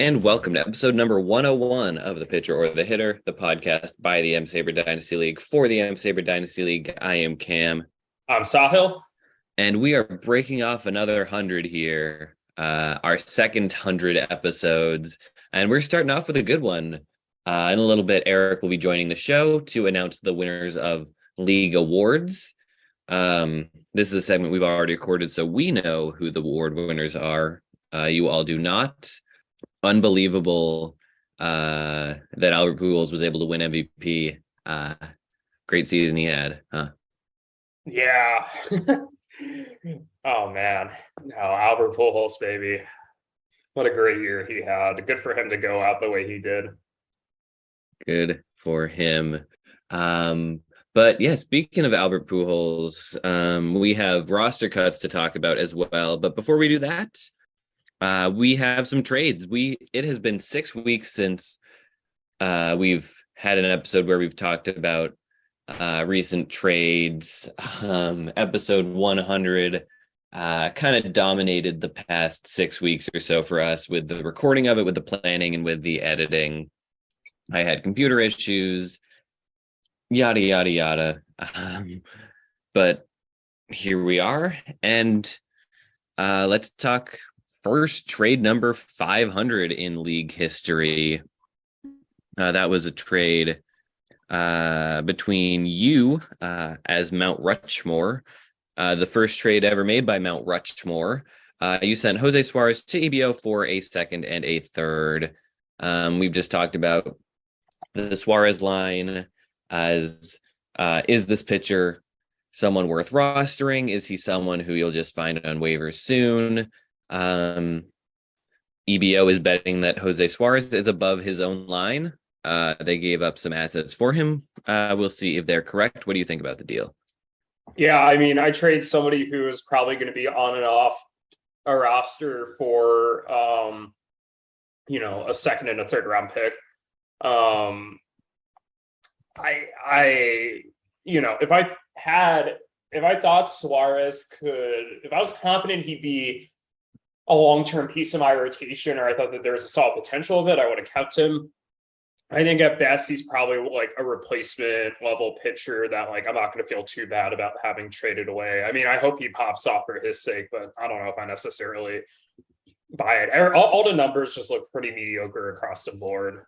And welcome to episode number 101 of The Pitcher or the Hitter, the podcast by the M-SABR Dynasty League for the M-SABR Dynasty League. I am Cam. I'm Sahil. And we are breaking off another 100 here, our second 100 episodes. And we're starting off with a good one. In a little bit, Erik will be joining the show to announce the winners of league awards. This is a segment we've already recorded, so we know who the award winners are. You all do not. Unbelievable that Albert Pujols was able to win MVP. Great season he had, huh? Yeah. Oh man, no, Albert Pujols, baby. What a great year he had. Good for him to go out the way he did. Good for him. But yeah, speaking of Albert Pujols, we have roster cuts to talk about as well. But before we do that, we have some trades. It has been 6 weeks since we've had an episode where we've talked about recent trades. Episode 100 kind of dominated the past 6 weeks or so for us with the recording of it, with the planning, and with the editing. I had computer issues, yada, yada, yada. But here we are. And let's talk first trade number 500 in league history. That was a trade between you as Mount Rushmore, the first trade ever made by Mount Rushmore. You sent Jose Suarez to EBO for a second and a third. We've just talked about the Suarez line as is this pitcher someone worth rostering? Is he someone who you'll just find on waivers soon? EBO is betting that Jose Suarez is above his own line. They gave up some assets for him. We'll see if they're correct. What do you think about the deal? Yeah, I mean, I trade somebody who is probably going to be on and off a roster for, a second and a third round pick. If I thought Suarez if I was confident he'd be a long-term piece of my rotation, or I thought that there was a solid potential of it, I would have kept him. I think at best he's probably like a replacement level pitcher that I'm not going to feel too bad about having traded away. I mean, I hope he pops off for his sake, but I don't know if I necessarily buy it. All the numbers just look pretty mediocre across the board.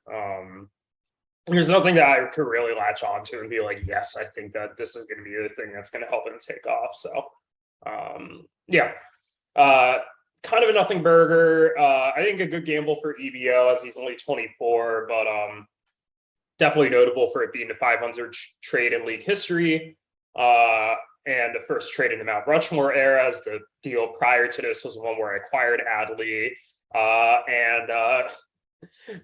There's nothing that I could really latch onto and be like, yes, I think that this is going to be the thing that's going to help him take off. So, kind of a nothing burger. I think a good gamble for EBO as he's only 24, but definitely notable for it being the 500 trade in league history. And the first trade in the Mount Rushmore era, as the deal prior to this was one where I acquired Adley.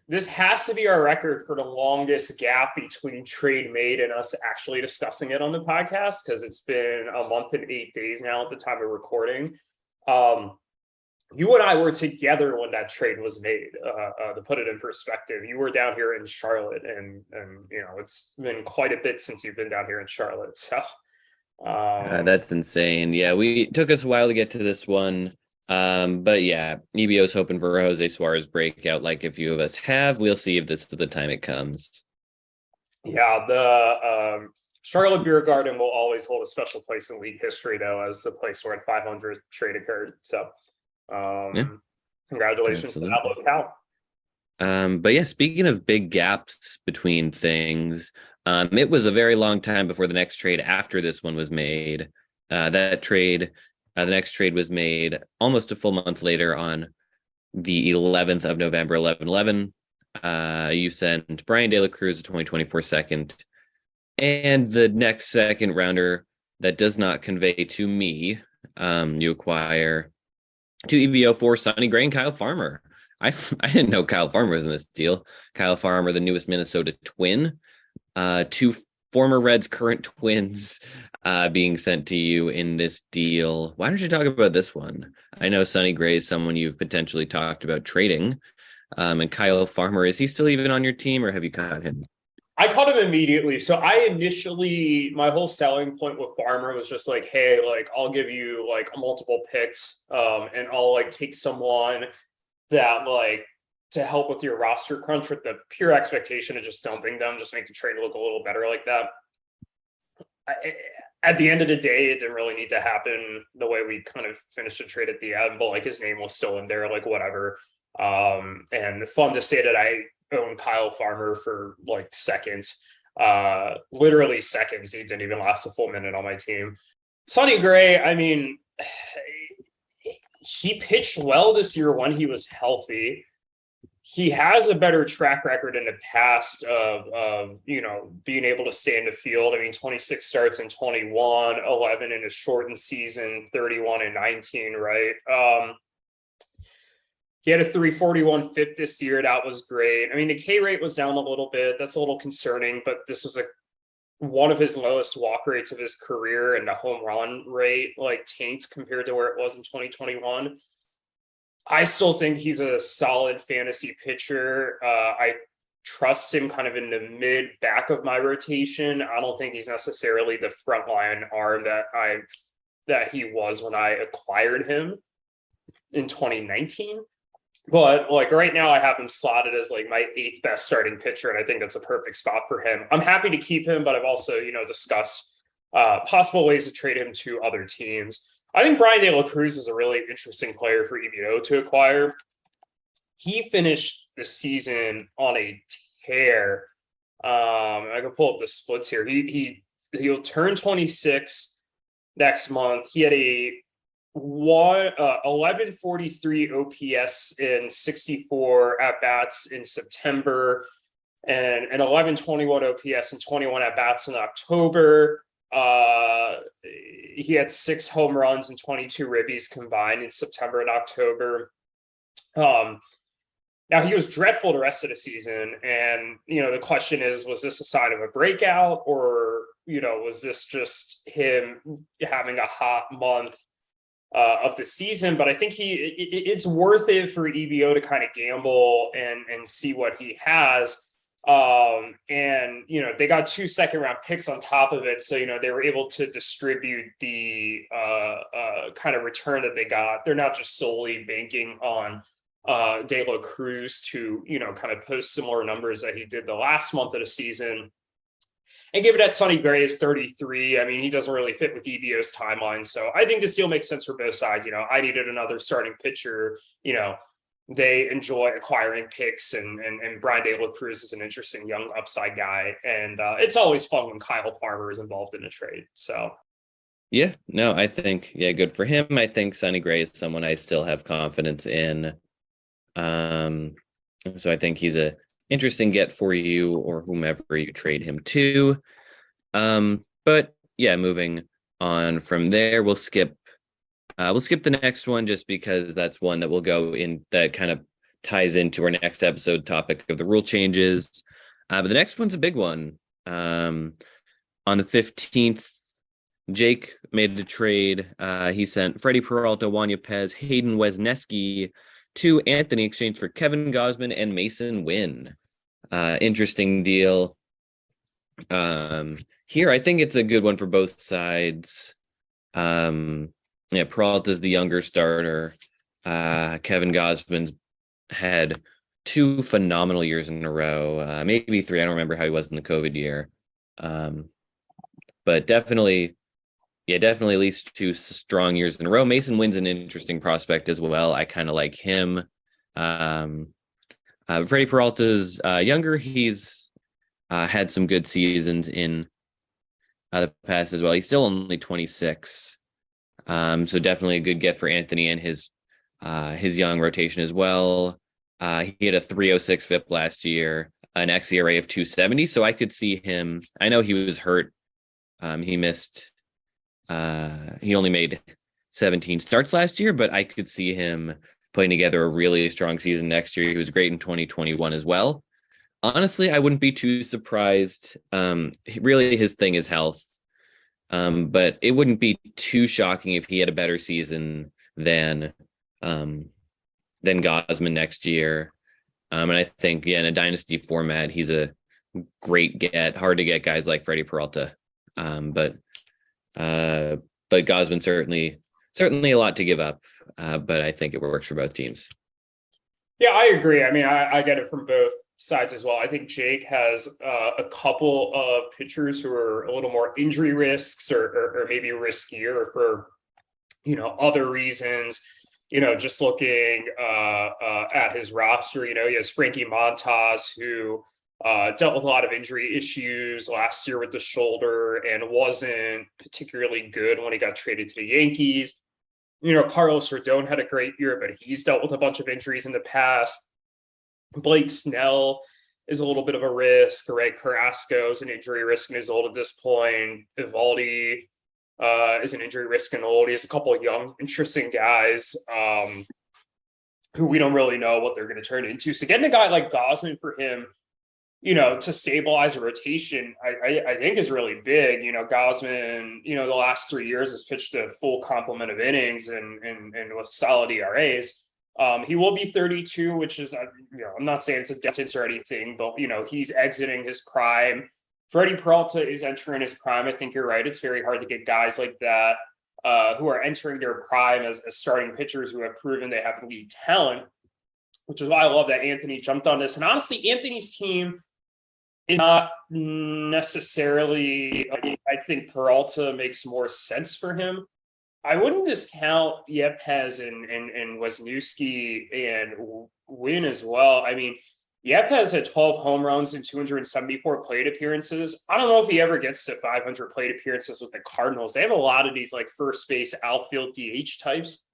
This has to be our record for the longest gap between trade made and us actually discussing it on the podcast, because it's been a month and 8 days now at the time of recording. You and I were together when that trade was made. To put it in perspective, you were down here in Charlotte, and it's been quite a bit since you've been down here in Charlotte. So that's insane. Yeah, we took us a while to get to this one. But yeah, EBO's hoping for a Jose Suarez breakout like a few of us have. We'll see if this is the time it comes. Yeah, the Charlotte Beer Garden will always hold a special place in league history, though, as the place where the 500 trade occurred. So congratulations to that locale. But yeah, speaking of big gaps between things, it was a very long time before the next trade after this one was made. The next trade was made almost a full month later on the 11th of November, 11/11. You sent Brian De La Cruz a 2024 second, and the next second rounder that does not convey to me, you acquire to EBO for Sonny Gray and Kyle Farmer. I didn't know Kyle Farmer was in this deal. Kyle Farmer, the newest Minnesota Twin, two former Reds, current Twins, being sent to you in this deal. Why don't you talk about this one? I know Sonny Gray is someone you've potentially talked about trading. And Kyle Farmer, is he still even on your team, or have you cut him? I caught him immediately. So my whole selling point with Farmer was just like, hey, I'll give you multiple picks, and I'll take someone that to help with your roster crunch with the pure expectation of just dumping them, just make the trade look a little better like that. At the end of the day, it didn't really need to happen the way we kind of finished the trade at the end, but like his name was still in there, like whatever. And fun to say that I own Kyle Farmer for like seconds, literally seconds. He didn't even last a full minute on my team. Sonny Gray, I mean, he pitched well this year when he was healthy. He has a better track record in the past of being able to stay in the field. I mean, 26 starts in 21, 11 in a shortened season, 31 and 19, right? He had a 341 FIP this year. That was great. I mean, the K rate was down a little bit. That's a little concerning, but this was one of his lowest walk rates of his career, and the home run rate like tanked compared to where it was in 2021. I still think he's a solid fantasy pitcher. I trust him kind of in the mid back of my rotation. I don't think he's necessarily the frontline arm that he was when I acquired him in 2019. But like right now, I have him slotted as like my 8th best starting pitcher, and I think that's a perfect spot for him. I'm happy to keep him, but I've also, discussed possible ways to trade him to other teams. I think Brian De La Cruz is a really interesting player for EBO to acquire. He finished the season on a tear. I can pull up the splits here. He'll turn 26 next month. He had a 1143 OPS in 64 at bats in September, and an 1121 OPS and 21 at bats in October. He had 6 home runs and 22 ribbies combined in September and October. Now he was dreadful the rest of the season, and the question is, was this a sign of a breakout, or was this just him having a hot month of the season? But I think it's worth it for EBO to kind of gamble and see what he has. And they got 2 second-round picks on top of it, so they were able to distribute the kind of return that they got. They're not just solely banking on De La Cruz to kind of post similar numbers that he did the last month of the season. And given that Sonny Gray is 33, I mean, he doesn't really fit with EBO's timeline. So I think this deal makes sense for both sides. I needed another starting pitcher. They enjoy acquiring picks, and Brian De La Cruz is an interesting young upside guy. And it's always fun when Kyle Farmer is involved in a trade. So, yeah, no, I think, good for him. I think Sonny Gray is someone I still have confidence in. So I think he's a interesting get for you or whomever you trade him to. But yeah, moving on from there, we'll skip the next one just because that's one that will go in that kind of ties into our next episode topic of the rule changes. But the next one's a big one. On the 15th, Jake made the trade. He sent Freddie Peralta, Juan Yepez, Hayden Wesneski to Anthony in exchange for Kevin Gausman and Mason Wynn. Interesting deal. Here, I think it's a good one for both sides. Peralta's the younger starter. Kevin Gausman's had 2 phenomenal years in a row, maybe 3. I don't remember how he was in the COVID year. But definitely at least 2 strong years in a row. Mason Wynn's an interesting prospect as well. I kind of like him. Freddie Peralta's younger. He's had some good seasons in the past as well. He's still only 26. So definitely a good get for Anthony and his young rotation as well. He had a 306 FIP last year, an xERA of 270. So I could see him. I know he was hurt. He missed. He only made 17 starts last year, but I could see him putting together a really strong season next year. He was great in 2021 as well. Honestly, I wouldn't be too surprised. Really, his thing is health. But it wouldn't be too shocking if he had a better season than Gausman next year. And I think, in a dynasty format, he's a great get. Hard to get guys like Freddie Peralta. But Gausman certainly a lot to give up. But I think it works for both teams. Yeah, I agree. I mean, I get it from both sides as well. I think Jake has a couple of pitchers who are a little more injury risks or maybe riskier for, other reasons. Just looking at his roster, he has Frankie Montas, who dealt with a lot of injury issues last year with the shoulder and wasn't particularly good when he got traded to the Yankees. Carlos Rodon had a great year, but he's dealt with a bunch of injuries in the past. Blake Snell is a little bit of a risk, right? Carrasco is an injury risk and is old at this point. Evaldi is an injury risk and old. He has a couple of young, interesting guys who we don't really know what they're going to turn into. So getting a guy like Gausman for him, to stabilize a rotation, I think is really big. Gausman, the last 3 years has pitched a full complement of innings and with solid ERAs. He will be 32, which is, I'm not saying it's a distance or anything, but, he's exiting his prime. Freddie Peralta is entering his prime. I think you're right. It's very hard to get guys like that who are entering their prime as starting pitchers who have proven they have elite talent, which is why I love that Anthony jumped on this. And honestly, Anthony's team is not necessarily, I think Peralta makes more sense for him. I wouldn't discount Yepes and Wisniewski and Wynn as well. I mean, Yepes had 12 home runs and 274 plate appearances. I don't know if he ever gets to 500 plate appearances with the Cardinals. They have a lot of these like first base outfield DH types.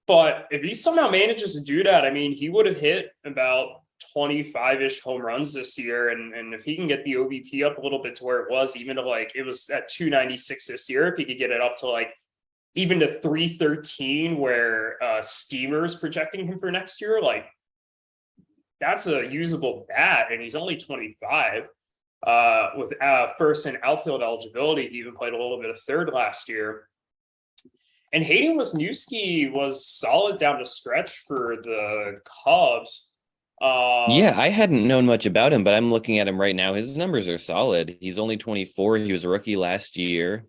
But if he somehow manages to do that, I mean, he would have hit about 25-ish home runs this year. And if he can get the OBP up a little bit to where it was, even to like, it was at 296 this year, if he could get it up to like even to 313, where Steamer's projecting him for next year, like that's a usable bat. And he's only 25 with first and outfield eligibility. He even played a little bit of third last year. And Hayden Wisniewski was solid down the stretch for the Cubs. Yeah, I hadn't known much about him, but I'm looking at him right now. His numbers are solid. He's only 24. He was a rookie last year.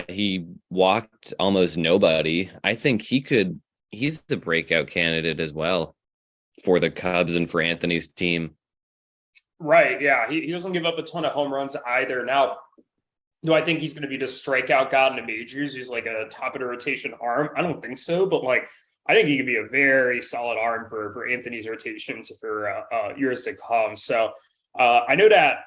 He walked almost nobody. I think he's the breakout candidate as well for the Cubs and for Anthony's team. Right. Yeah. He doesn't give up a ton of home runs either. Now, do I think he's going to be the strikeout god in the majors? He's like a top of the rotation arm. I don't think so, but like, I think he could be a very solid arm for Anthony's rotation for years to come. So I know that,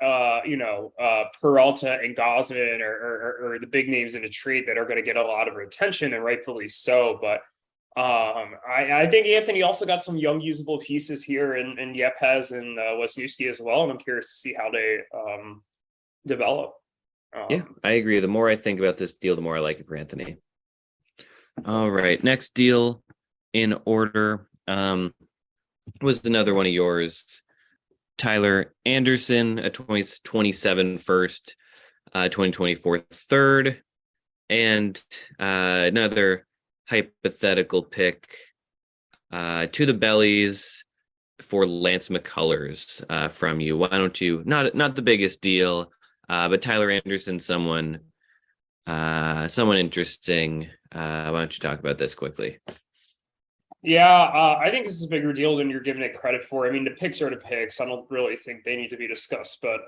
Peralta and Gausman are the big names in the trade that are going to get a lot of attention, and rightfully so. But I think Anthony also got some young usable pieces here in Yepes and Wisniewski as well. And I'm curious to see how they develop. Yeah, I agree. The more I think about this deal, the more I like it for Anthony. All right. Next deal in order was another one of yours. Tyler Anderson, a 2027 first, 2024 third, and another hypothetical pick to the bellies for Lance McCullers from you. Why don't you, not the biggest deal, but Tyler Anderson, someone interesting. Why don't you talk about this quickly? Yeah, I think this is a bigger deal than you're giving it credit for. I mean, the picks are the picks. I don't really think they need to be discussed. But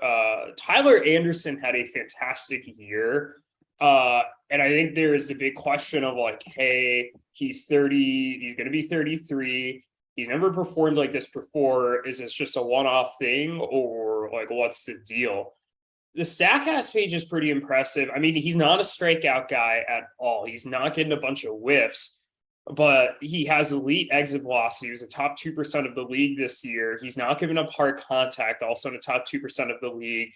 Tyler Anderson had a fantastic year. And I think there is the big question of like, hey, he's 30, he's going to be 33. He's never performed like this before. Is this just a one-off thing, or like, what's the deal? The Statcast page is pretty impressive. I mean, he's not a strikeout guy at all. He's not getting a bunch of whiffs, but he has elite exit velocity. He was the top 2% of the league this year. He's not giving up hard contact, also in the top 2% of the league.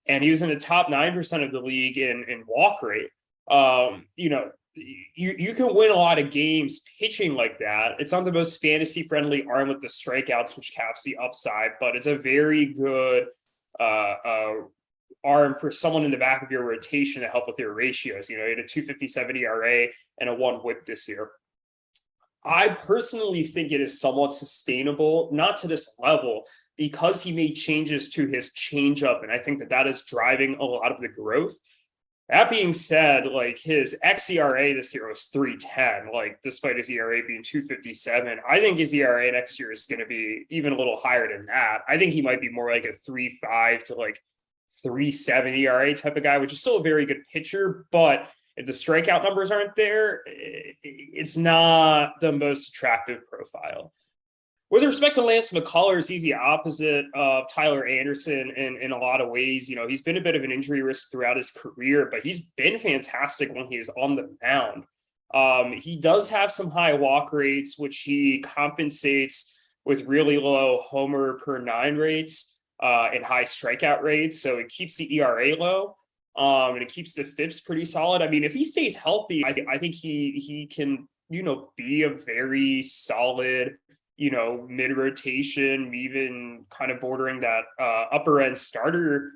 And he was in the top 9% of the league in walk rate. You can win a lot of games pitching like that. It's not the most fantasy friendly arm with the strikeouts, which caps the upside, but it's a very good arm for someone in the back of your rotation to help with your ratios. He had a 257 ERA and a 1 whip this year. I personally think it is somewhat sustainable, not to this level, because he made changes to his changeup, and I think that is driving a lot of the growth. That being said, like his xERA this year was 3.10, like despite his ERA being 2.57. I think his ERA next year is going to be even a little higher than that. I think he might be more like a 3.5 to like 3.7 ERA type of guy, which is still a very good pitcher. But if the strikeout numbers aren't there, it's not the most attractive profile. With respect to Lance McCullers, he's the opposite of Tyler Anderson in a lot of ways. You know, he's been a bit of an injury risk throughout his career, but he's been fantastic when he is on the mound. He does have some high walk rates, which he compensates with really low homer per nine rates and high strikeout rates. So it keeps the ERA low. And it keeps the FIPS pretty solid. I mean, if he stays healthy, I think he can, you know, be a very solid, you know, mid-rotation, even kind of bordering that upper end starter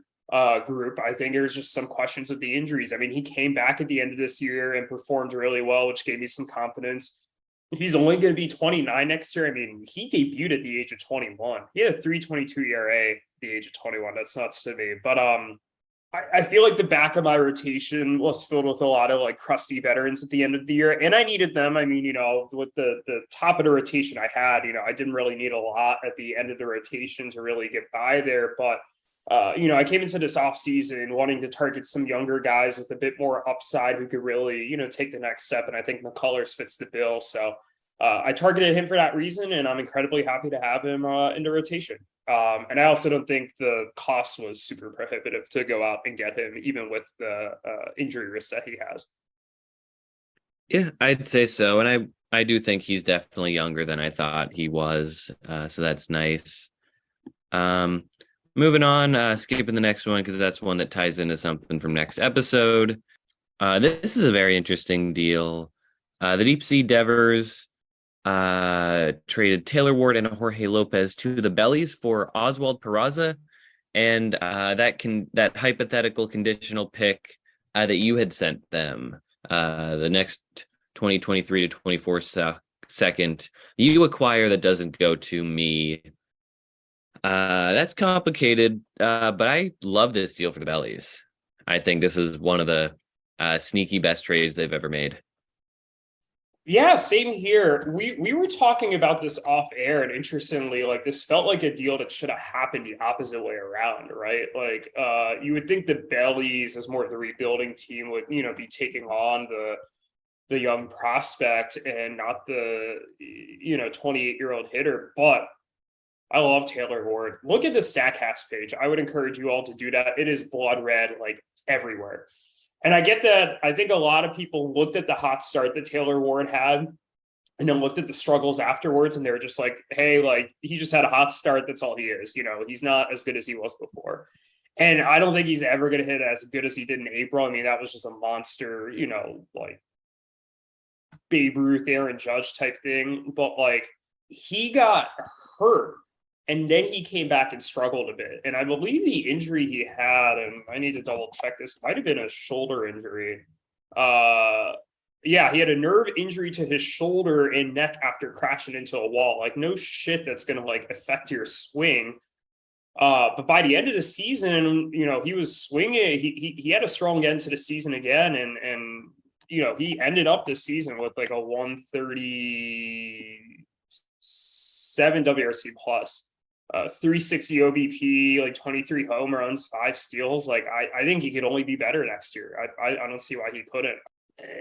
group. I think there's just some questions with the injuries. I mean, he came back at the end of this year and performed really well, which gave me some confidence. He's only going to be 29 next year. I mean, he debuted at the age of 21. He had a 3.22 ERA at the age of 21. That's nuts to me. But I feel like the back of my rotation was filled with a lot of like crusty veterans at the end of the year, and I needed them. I mean, you know, with the top of the rotation I had, you know, I didn't really need a lot at the end of the rotation to really get by there. But you know, I came into this offseason wanting to target some younger guys with a bit more upside who could really, you know, take the next step. And I think McCullers fits the bill. So I targeted him for that reason, and I'm incredibly happy to have him in the rotation. And I also don't think the cost was super prohibitive to go out and get him, even with the injury risk that he has. Yeah, I'd say so. And I do think he's definitely younger than I thought he was. So that's nice. Moving on, skipping the next one because that's one that ties into something from next episode. This is a very interesting deal. The Deep Sea Devers traded Taylor Ward and Jorge Lopez to the Bellies for Oswald Peraza and that hypothetical conditional pick that you had sent them, the next 2023 to 24 second you acquire that doesn't go to me. That's complicated, but I love this deal for the Bellies. I think this is one of the sneaky best trades they've ever made. Yeah, same here. We were talking about this off air, and interestingly, like this felt like a deal that should have happened the opposite way around, right? Like you would think the Bellies, as more of the rebuilding team, would, you know, be taking on the young prospect and not the, you know, 28-year-old hitter. But I love Taylor Ward. Look at the StatCast page. I would encourage you all to do that. It is blood red like everywhere. And I get that. I think a lot of people looked at the hot start that Taylor Ward had and then looked at the struggles afterwards, and they were just like, hey, like he just had a hot start. That's all he is. You know, he's not as good as he was before. And I don't think he's ever going to hit as good as he did in April. I mean, that was just a monster, you know, like Babe Ruth, Aaron Judge type thing. But like he got hurt. And then he came back and struggled a bit. And I believe the injury he had, and I need to double check this, might have been a shoulder injury. Yeah, he had a nerve injury to his shoulder and neck after crashing into a wall. Like no shit that's going to like affect your swing. But by the end of the season, you know, he was swinging. He had a strong end to the season again. And you know, he ended up this season with like a 137 WRC plus. 360 OBP, like 23 home runs, 5 steals. Like I think he could only be better next year. I don't see why he couldn't.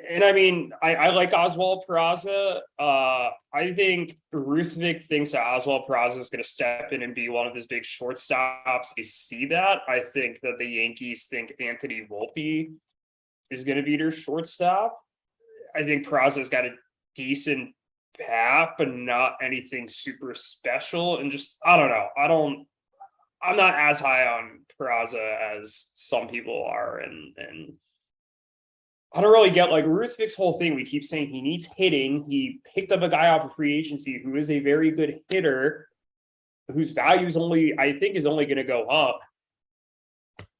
And I mean, I like Oswald Peraza. I think Ruthvik thinks that Oswald Peraza is going to step in and be one of his big shortstops. I see that. I think that the Yankees think Anthony Volpe is going to be their shortstop. I think Peraza's got a decent bat, but not anything super special. And just, I don't know. I'm not as high on Peraza as some people are. And I don't really get like Ruthvik's whole thing. We keep saying he needs hitting. He picked up a guy off of free agency who is a very good hitter, whose value is only going to go up.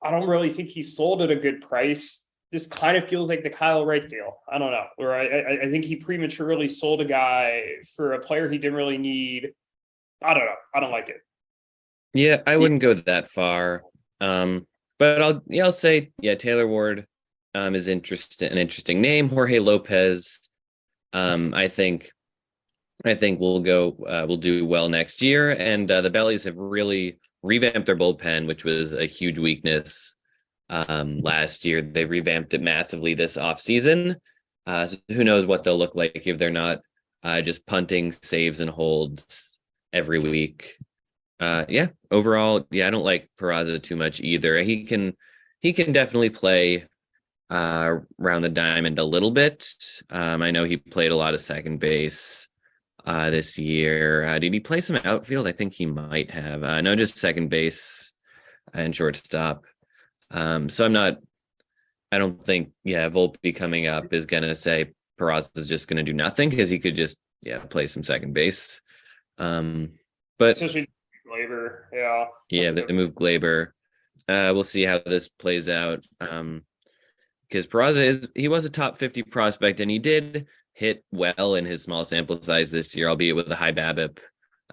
I don't really think he sold at a good price. This kind of feels like the Kyle Wright deal. I don't know. Or I think he prematurely sold a guy for a player he didn't really need. I don't know. I don't like it. Yeah, I wouldn't go that far. But I'll say, yeah, Taylor Ward is an interesting name. Jorge Lopez, I think we'll do well next year. And the Bellies have really revamped their bullpen, which was a huge weakness last year. They've revamped it massively this offseason. So who knows what they'll look like if they're not just punting saves and holds every week. Overall, I don't like Peraza too much either. He can definitely play around the diamond a little bit. I know he played a lot of second base this year. Did he play some outfield? I think he might have. No, just second base and shortstop. So I don't think, Volpe coming up is going to say Peraza is just going to do nothing, because he could just, play some second base. But Especially Glaber. Yeah. They moved Glaber. We'll see how this plays out. Because Peraza he was a top 50 prospect, and he did hit well in his small sample size this year, albeit with a high BABIP.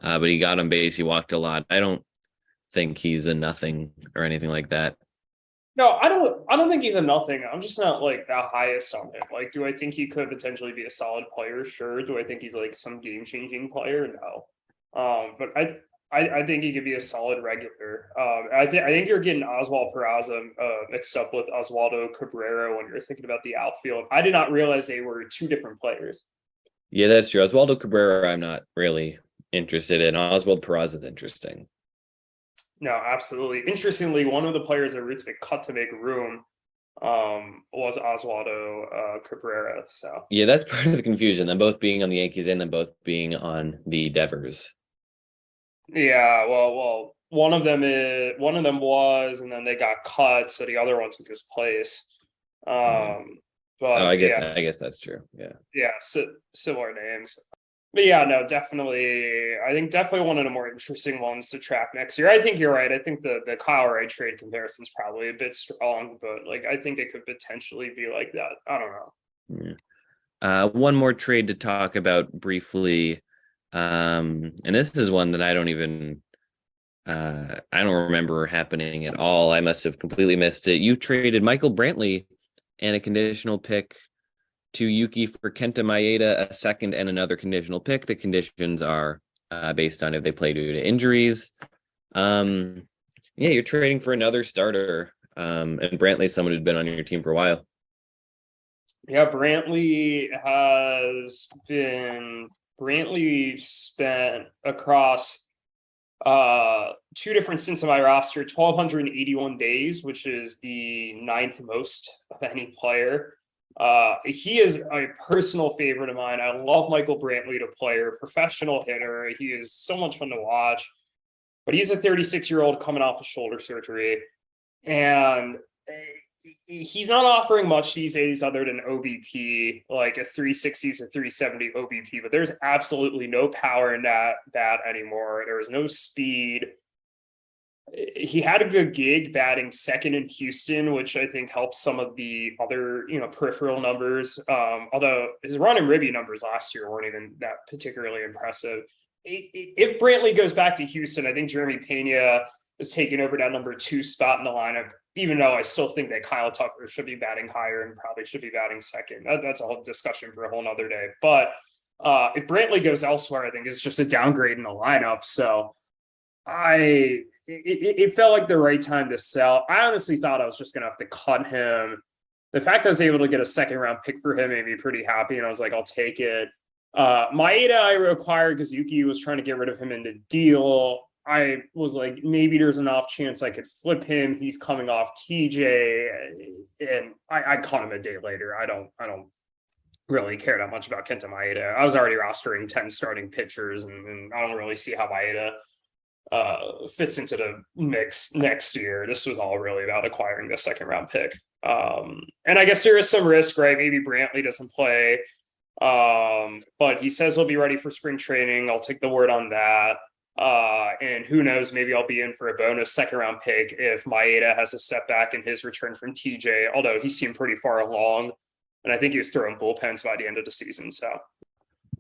But he got on base. He walked a lot. I don't think he's a nothing or anything like that. No, I don't think he's a nothing. I'm just not like the highest on him. Like, do I think he could potentially be a solid player? Sure. Do I think he's like some game-changing player? No. But I think he could be a solid regular. I think you're getting Oswald Peraza mixed up with Oswaldo Cabrera when you're thinking about the outfield. I did not realize they were two different players. Yeah, that's true. Oswaldo Cabrera, I'm not really interested in. Oswald Peraza is interesting. No, absolutely. Interestingly, one of the players that Ruthvik cut to make room was Oswaldo Cabrera. So yeah, that's part of the confusion. Them both being on the Yankees and them both being on the Devers. Yeah, well, one of them was, and then they got cut, so the other one took his place. But I guess that's true. Yeah, similar names. But yeah, no, definitely. I think definitely one of the more interesting ones to track next year. I think you're right. I think the Kyle Wright trade comparison is probably a bit strong, but like I think it could potentially be like that. I don't know. Yeah. One more trade to talk about briefly. And this is one that I don't remember happening at all. I must have completely missed it. You traded Michael Brantley and a conditional pick to Yuki for Kenta Maeda, a second and another conditional pick. The conditions are based on if they play due to injuries. You're trading for another starter. And Brantley's someone who's been on your team for a while. Yeah, Brantley spent across two different stints of my roster 1,281 days, which is the ninth most of any player. He is a personal favorite of mine. I love Michael Brantley to player, professional hitter. He is so much fun to watch, but he's a 36-year-old coming off of shoulder surgery, and he's not offering much these days other than OBP, like a 360s or 370 OBP, but there's absolutely no power in that bat anymore. There's no speed. He had a good gig batting second in Houston, which I think helps some of the other, peripheral numbers. Although his run and ribby numbers last year weren't even that particularly impressive. If Brantley goes back to Houston, I think Jeremy Pena is taking over that number 2 spot in the lineup, even though I still think that Kyle Tucker should be batting higher and probably should be batting second. That's a whole discussion for a whole nother day. But if Brantley goes elsewhere, I think it's just a downgrade in the lineup. So it felt like the right time to sell. I honestly thought I was just going to have to cut him. The fact that I was able to get a second round pick for him made me pretty happy. And I was like, I'll take it. Maeda I acquired because Yuki was trying to get rid of him in the deal. I was like, maybe there's an off chance I could flip him. He's coming off TJ, and I caught him a day later. I don't really care that much about Kenta Maeda. I was already rostering 10 starting pitchers, and I don't really see how Maeda fits into the mix next year. This was all really about acquiring the second round pick. And I guess there is some risk, right? Maybe Brantley doesn't play, but he says he'll be ready for spring training. I'll take the word on that. And who knows, maybe I'll be in for a bonus second round pick if Maeda has a setback in his return from TJ, although he seemed pretty far along, and I think he was throwing bullpens by the end of the season. So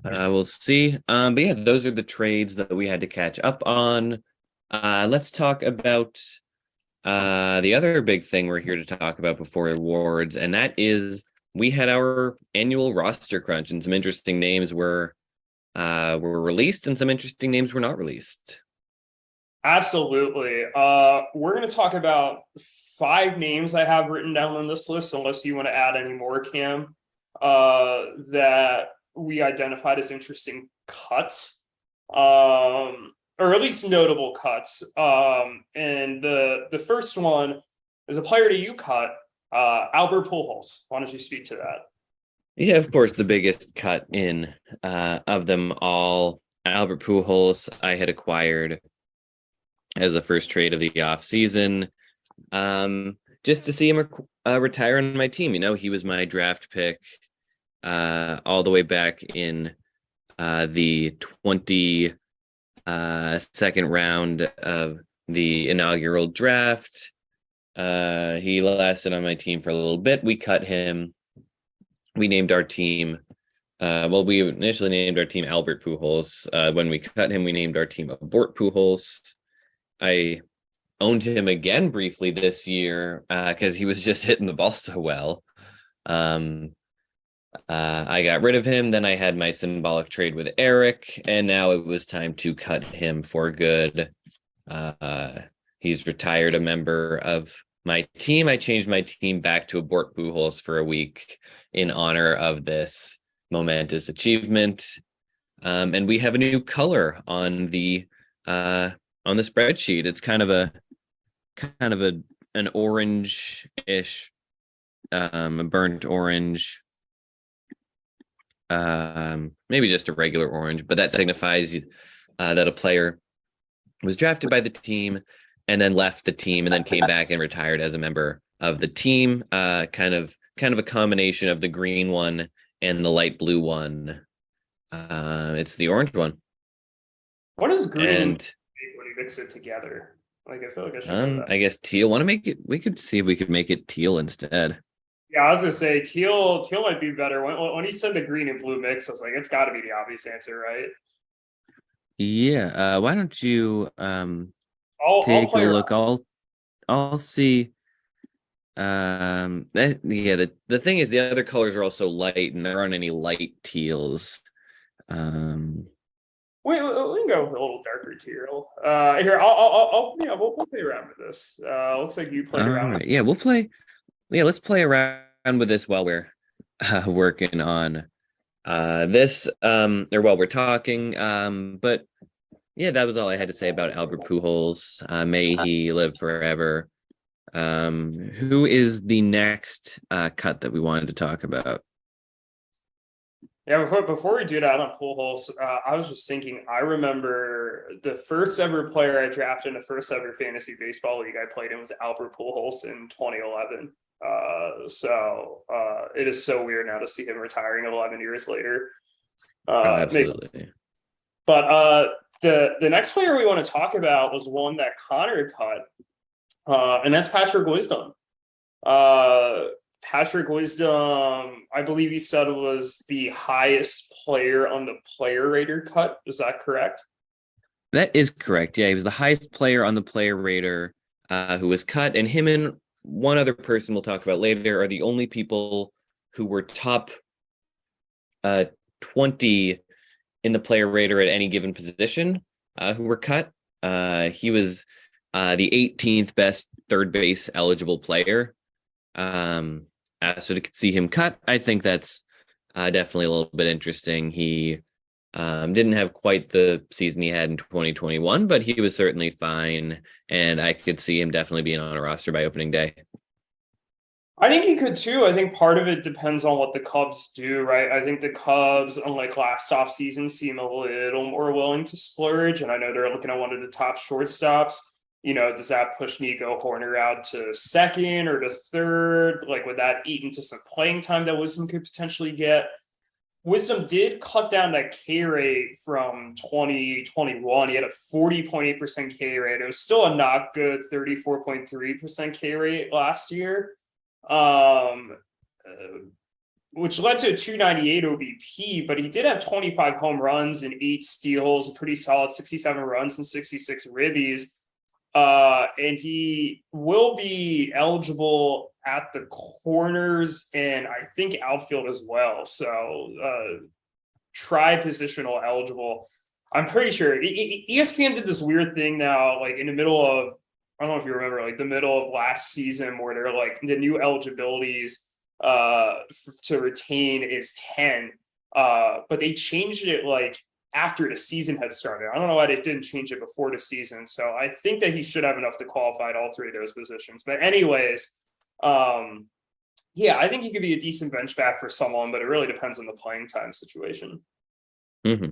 we'll see. But yeah, those are the trades that we had to catch up on. Let's talk about the other big thing we're here to talk about before awards, and that is we had our annual roster crunch, and some interesting names were released, and some interesting names were not released. Absolutely. We're going to talk about 5 names I have written down on this list, unless you want to add any more, Cam, that we identified as interesting cuts, or at least notable cuts. And the first one is a player that you cut, Albert Pujols. Why don't you speak to that? Yeah, of course, the biggest cut in of them all, Albert Pujols, I had acquired as the first trade of the offseason, just to see him retire on my team. You know, he was my draft pick all the way back in the 22nd round of the inaugural draft. He lasted on my team for a little bit. We cut him. We named our team. We initially named our team Albert Pujols. When we cut him, we named our team Abort Pujols. I owned him again briefly this year because he was just hitting the ball so well. I got rid of him. Then I had my symbolic trade with Erik, and now it was time to cut him for good. He's retired a member of my team. I changed my team back to Abort Pujols for a week in honor of this momentous achievement. And we have a new color on the spreadsheet. It's kind of an orange-ish, a burnt orange, maybe just a regular orange, but that signifies that a player was drafted by the team and then left the team and then came back and retired as a member of the team. Kind of a combination of the green one and the light blue one. It's the orange one. What is green when you mix it together? Like, I feel like I should know that. I guess teal. Want to make it? We could see if we could make it teal instead. Yeah, I was gonna say teal might be better. When he said the green and blue mix, I was like, it's got to be the obvious answer, right? Yeah. Why don't you I'll take a look? I'll see. The thing is, the other colors are also light, and there aren't any light teals. We can go with a little darker teal. Here, we'll play around with this. Looks like you played around. Right. Yeah, let's play around with this while we're working on this, or while we're talking. But yeah, that was all I had to say about Albert Pujols. May he live forever. Who is the next cut that we wanted to talk about? Yeah, before we do that on Pujols, I was just thinking, I remember the first ever player I drafted in the first ever fantasy baseball league I played in was Albert Pujols in 2011. It is so weird now to see him retiring 11 years later. Absolutely. But the next player we want to talk about was one that Connor cut, and that's Patrick Wisdom. Patrick Wisdom, I believe he said, was the highest player on the player rater cut. Is that correct? That is correct. Yeah, he was the highest player on the player rater who was cut, and him and one other person we'll talk about later are the only people who were top 20 in the player rater at any given position who were cut. He was the 18th best third base eligible player. So to see him cut, I think that's definitely a little bit interesting. He didn't have quite the season he had in 2021, but he was certainly fine, and I could see him definitely being on a roster by opening day. I think he could too. I think part of it depends on what the Cubs do, right? I think the Cubs, unlike last offseason, seem a little more willing to splurge, and I know they're looking at one of the top shortstops. You know, does that push Nico Horner out to second or to third? Like, would that eat into some playing time that Wisdom could potentially get? Wisdom did cut down that K rate from 2021. He had a 40.8% K rate. It was still a not good 34.3% K rate last year, which led to a 298 OBP, but he did have 25 home runs and 8 steals, a pretty solid 67 runs and 66 ribbies. And he will be eligible at the corners and I think outfield as well. So tri-positional eligible. I'm pretty sure ESPN did this weird thing now, like in the middle of, I don't know if you remember, like the middle of last season, where they're like the new eligibilities to retain is 10. But they changed it like after the season had started. I don't know why they didn't change it before the season. So I think that he should have enough to qualify at all three of those positions. But anyways, yeah, I think he could be a decent bench bat for someone, but it really depends on the playing time situation. Mm-hmm.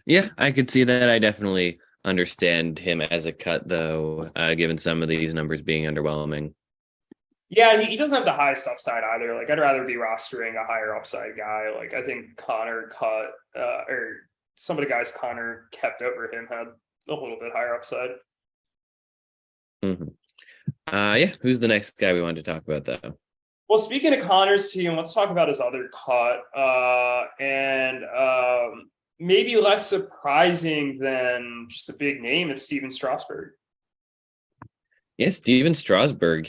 Yeah, I could see that. I definitely understand him as a cut, though, given some of these numbers being underwhelming. Yeah, he doesn't have the highest upside either. Like, I'd rather be rostering a higher upside guy. Like, I think Connor cut, or some of the guys Connor kept over him had a little bit higher upside. Mm-hmm. Yeah, who's the next guy we wanted to talk about, though? Well, speaking of Connor's team, let's talk about his other cut. And maybe less surprising than just a big name, it's Steven Strasburg. Yes, Steven Strasburg.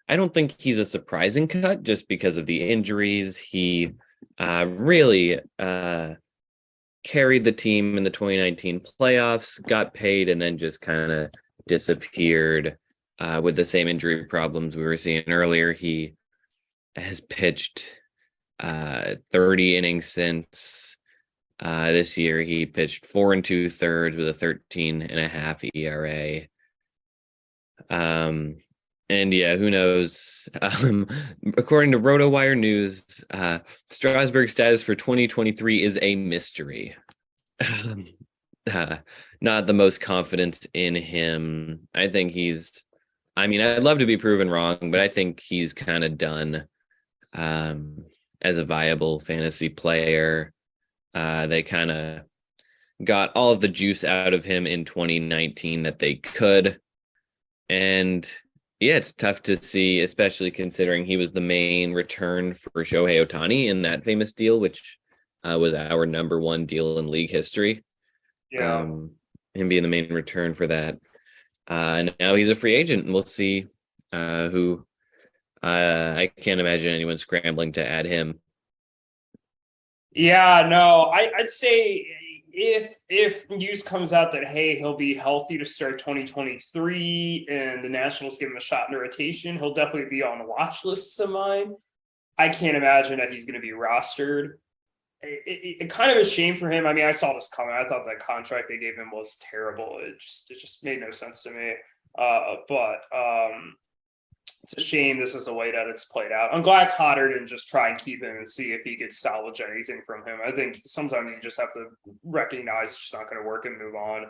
I don't think he's a surprising cut just because of the injuries. He really carried the team in the 2019 playoffs, got paid, and then just kind of disappeared with the same injury problems we were seeing earlier. He has pitched 30 innings since this year. He pitched 4 2/3 with a 13.5 ERA. And yeah, who knows? According to RotoWire News, Strasburg's status for 2023 is a mystery. Not the most confident in him. I think I'd love to be proven wrong, but I think he's kind of done as a viable fantasy player. They kind of got all of the juice out of him in 2019 that they could. And yeah, it's tough to see, especially considering he was the main return for Shohei Ohtani in that famous deal, which was our number one deal in league history. Yeah. Him being the main return for that. And now he's a free agent, and we'll see who. I can't imagine anyone scrambling to add him. Yeah, no, I'd say if news comes out that, hey, he'll be healthy to start 2023 and the Nationals give him a shot in the rotation, he'll definitely be on watch lists of mine. I can't imagine that he's going to be rostered. It kind of a shame for him. I mean, I saw this coming. I thought that contract they gave him was terrible. It just made no sense to me. But it's a shame this is the way that it's played out. I'm glad Connor didn't just try and keep him and see if he could salvage anything from him. I think sometimes you just have to recognize it's just not going to work and move on.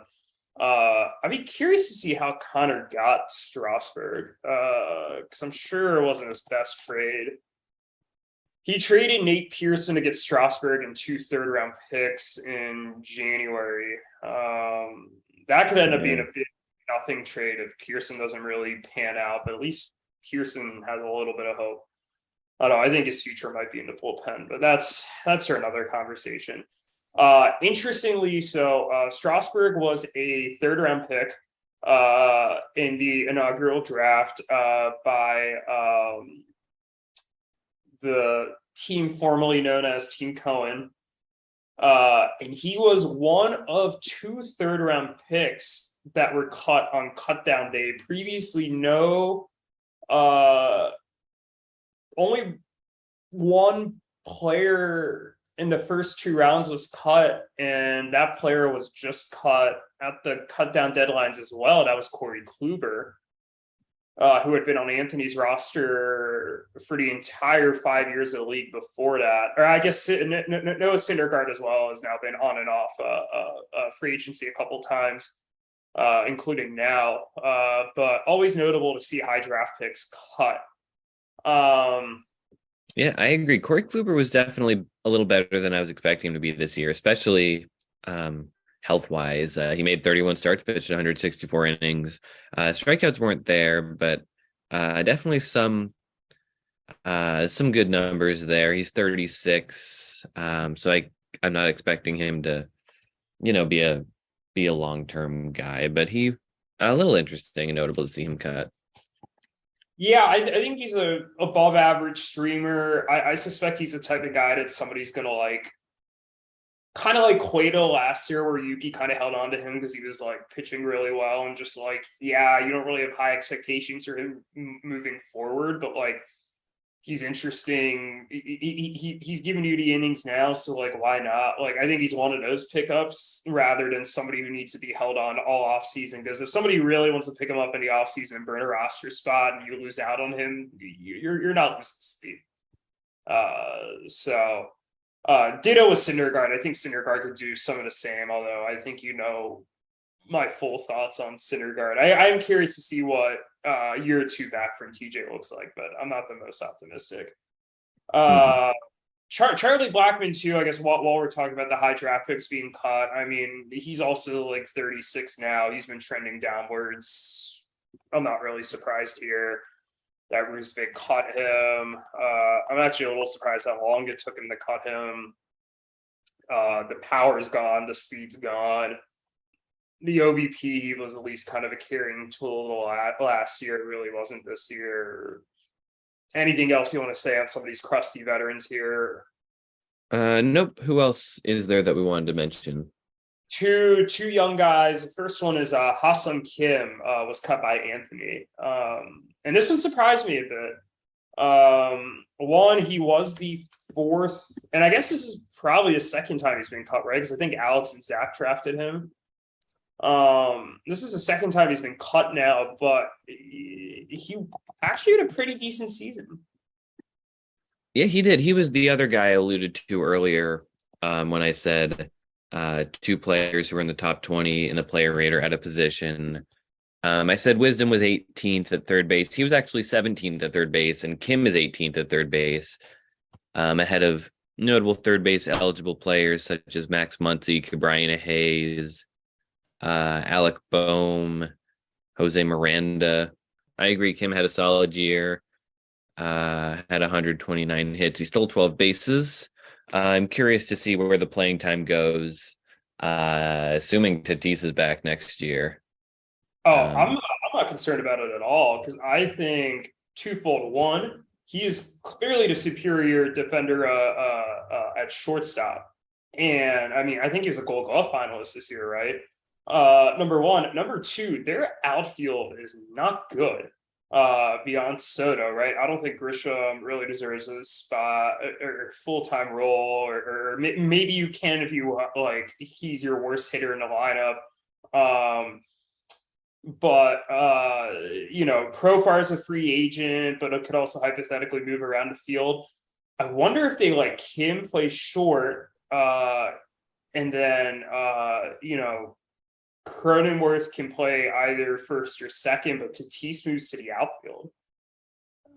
I'd be curious to see how Connor got Strasburg, because I'm sure it wasn't his best trade. He traded Nate Pearson to get Strasburg and 2 third-round picks in January. That could end up being a big nothing trade if Pearson doesn't really pan out, but at least Pearson has a little bit of hope. I don't know. I think his future might be in the bullpen, but that's for another conversation. Interestingly, so Strasburg was a third-round pick in the inaugural draft by the team formerly known as Team Cohen. And he was one of 2 third-round picks that were cut on cut down day. Previously, only one player in the first 2 rounds was cut, and that player was just cut at the cut down deadlines as well. That was Corey Kluber, who had been on Anthony's roster for the entire 5 years of the league before that. Or I guess Noah Syndergaard as well has now been on and off free agency a couple times, including now. But always notable to see high draft picks cut. Yeah, I agree. Corey Kluber was definitely a little better than I was expecting him to be this year, especially health-wise. He made 31 starts, pitched 164 innings. Strikeouts weren't there, but definitely some good numbers there. He's 36, so I'm not expecting him to, be a long-term guy, but he A little interesting and notable to see him cut. Yeah, I think he's a above average streamer. I suspect he's the type of guy that somebody's gonna like, kind of like Cueto last year, where Yuki kind of held on to him because he was like pitching really well, and just like, yeah, you don't really have high expectations for him moving forward, but like he's interesting. He's giving you the innings now, so like, why not? Like, I think he's one of those pickups rather than somebody who needs to be held on all off season. Because if somebody really wants to pick him up in the off season and burn a roster spot, and you lose out on him, you're not losing sleep. Ditto with Syndergaard. I think Syndergaard could do some of the same. Although I think my full thoughts on Syndergaard. I am curious to see what year or two back from TJ looks like, but I'm not the most optimistic. Charlie Blackmon too, I guess, while we're talking about the high draft picks being cut, I mean, he's also like 36 now. He's been trending downwards. I'm not really surprised here that Roosevelt cut him. I'm actually a little surprised how long it took him to cut him. The power's gone, the speed's gone. The OBP was at least kind of a carrying tool last year. It really wasn't this year. Anything else you want to say on some of these crusty veterans here? Nope. Who else is there that we wanted to mention? Two young guys. The first one is Ha-Seong Kim, was cut by Anthony. And this one surprised me a bit. One, he was the fourth, and I guess this is probably the second time he's been cut, right? Because I think Alex and Zach drafted him. This is the second time he's been cut now, but he actually had a pretty decent season. Yeah, he did. He was the other guy I alluded to earlier when I said two players who were in the top 20 in the player rater at a position. I said Wisdom was 18th at third base. He was actually 17th at third base, and Kim is 18th at third base, ahead of notable third base eligible players such as Max Muncy, Cabriana Hayes, Alec Boehm, Jose Miranda. I agree. Kim had a solid year, had 129 hits. He stole 12 bases. I'm curious to see where the playing time goes, assuming Tatis is back next year. Oh, I'm not concerned about it at all, because I think twofold. One, he is clearly the superior defender at shortstop. And I mean, I think he was a Gold Glove finalist this year, right? Number one. Number two, their outfield is not good beyond Soto, right? I don't think Grisham really deserves a spot or full-time role, or maybe you can if you like he's your worst hitter in the lineup. But Profar's a free agent, but it could also hypothetically move around the field. I wonder if they let Kim play short, and then Cronenworth can play either first or second, but Tatis moves to the outfield.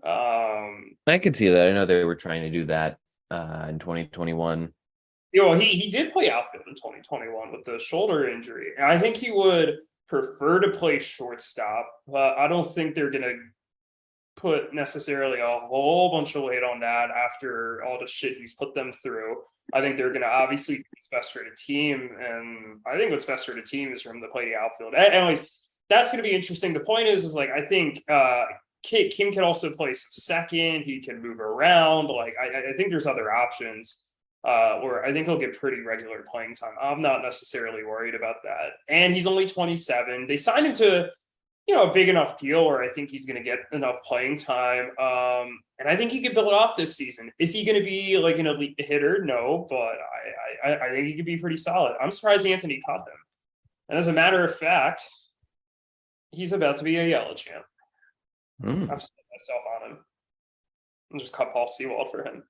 I could see that. I know they were trying to do that in 2021. He did play outfield in 2021 with the shoulder injury. And I think he would prefer to play shortstop, but I don't think they're going to put necessarily a whole bunch of weight on that after all the shit he's put them through. I think they're going to obviously do what's best for the team, and I think what's best for the team is for him to play the outfield. Anyways, that's going to be interesting. The point is like, I think Kim can also play some second. He can move around. Like, I think there's other options where I think he'll get pretty regular playing time. I'm not necessarily worried about that. And he's only 27. They signed him to a big enough deal where I think he's going to get enough playing time. And I think he could build it off this season. Is he going to be like an elite hitter? No, but I think he could be pretty solid. I'm surprised Anthony caught him. And as a matter of fact, he's about to be a yellow champ. I've set myself on him. I'll just cut Paul Sewald for him.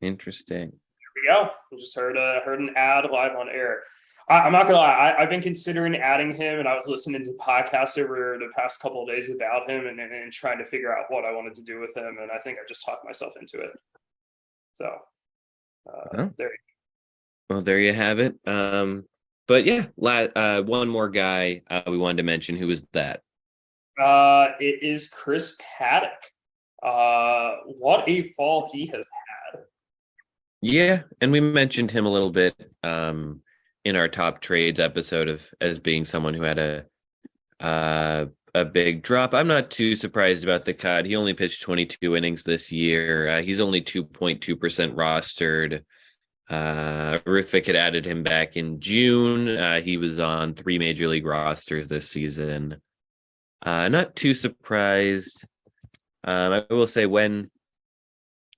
Interesting. Here we go. We just heard an ad live on air. I'm not gonna lie. I've been considering adding him, and I was listening to podcasts over the past couple of days about him, and trying to figure out what I wanted to do with him. And I think I just talked myself into it. So there. Well, there you have it. But yeah, one more guy we wanted to mention. Who was that? It is Chris Paddock. What a fall he has had. Yeah, and we mentioned him a little bit in our top trades episode as being someone who had a a big drop. I'm not too surprised about the cut. He only pitched 22 innings this year. He's only 2.2% rostered. Ruthick had added him back in June. He was on 3 major league rosters this season. Not too surprised. I will say when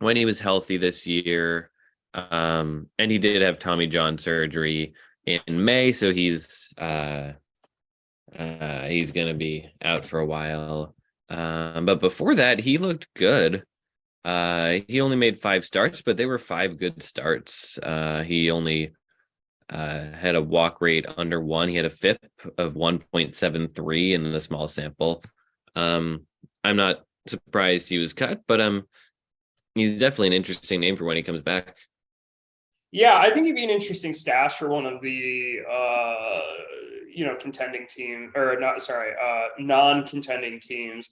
he was healthy this year, and he did have Tommy John surgery in May, so he's going to be out for a while. But before that, he looked good. He only made 5 starts, but they were 5 good starts. He only had a walk rate under 1. He had a FIP of 1.73 in the small sample. I'm not surprised he was cut, but he's definitely an interesting name for when he comes back. Yeah, I think he'd be an interesting stash for one of the contending team, or not, sorry, non-contending teams.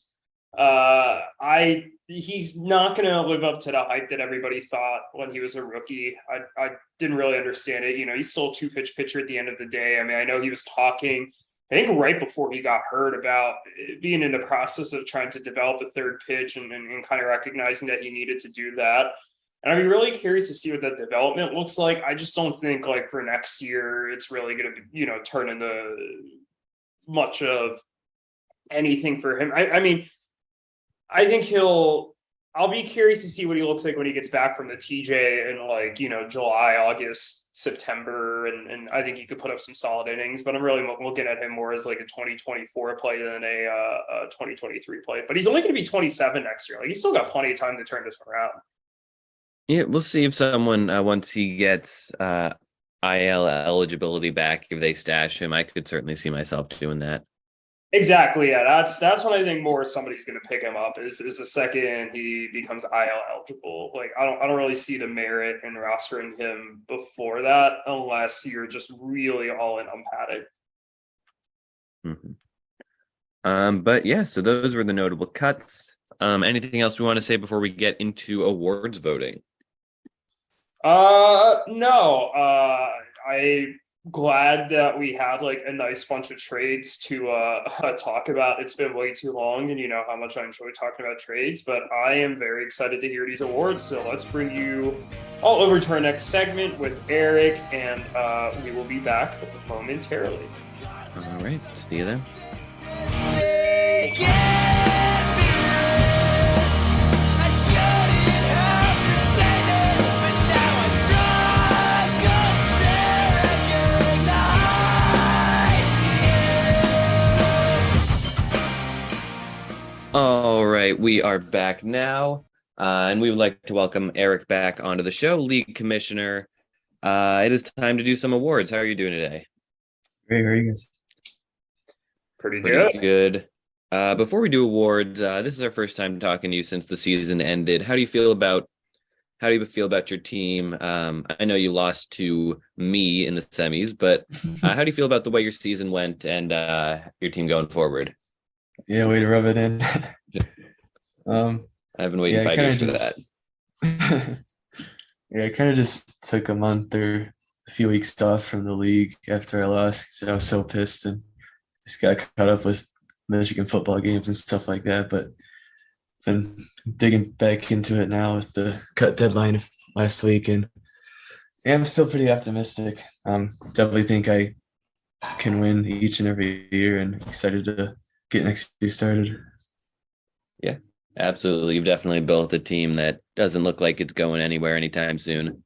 He's not going to live up to the hype that everybody thought when he was a rookie. I didn't really understand it. He's still a 2-pitch pitcher at the end of the day. I mean, I know he was talking, I think right before he got hurt, about being in the process of trying to develop a third pitch and kind of recognizing that he needed to do that. And I'd be really curious to see what that development looks like. I just don't think like for next year, it's really going to, turn into much of anything for him. I mean, I think I'll be curious to see what he looks like when he gets back from the TJ in July, August, September. And I think he could put up some solid innings, but I'm really looking at him more as like a 2024 play than a 2023 play. But he's only going to be 27 next year. Like, he's still got plenty of time to turn this around. Yeah, we'll see if someone, once he gets IL eligibility back, if they stash him. I could certainly see myself doing that. Exactly. Yeah, that's when I think more somebody's going to pick him up is the second he becomes IL eligible. Like, I don't really see the merit in rostering him before that, unless you're just really all in on padded. Mm-hmm. But yeah, so those were the notable cuts. Anything else we want to say before we get into awards voting? No. I'm glad that we had like a nice bunch of trades to talk about. It's been way too long, and you know how much I enjoy talking about trades, but I am very excited to hear these awards. So let's bring you all over to our next segment with Erik, and we will be back momentarily. All right, see you then. All right, we are back now, and we would like to welcome Erik back onto the show, League Commissioner. It is time to do some awards. How are you doing today? Great, how are you guys? Pretty good. Before we do awards, this is our first time talking to you since the season ended. How do you feel about your team? I know you lost to me in the semis, but how do you feel about the way your season went and your team going forward? Yeah, way to rub it in. I've been waiting 5 years for that. Yeah, I kind of just took a month or a few weeks off from the league after I lost because I was so pissed and just got caught up with Michigan football games and stuff like that. But been digging back into it now with the cut deadline last week, and yeah, I'm still pretty optimistic. Definitely think I can win each and every year, and excited to get next year started. Yeah, absolutely. You've definitely built a team that doesn't look like it's going anywhere anytime soon.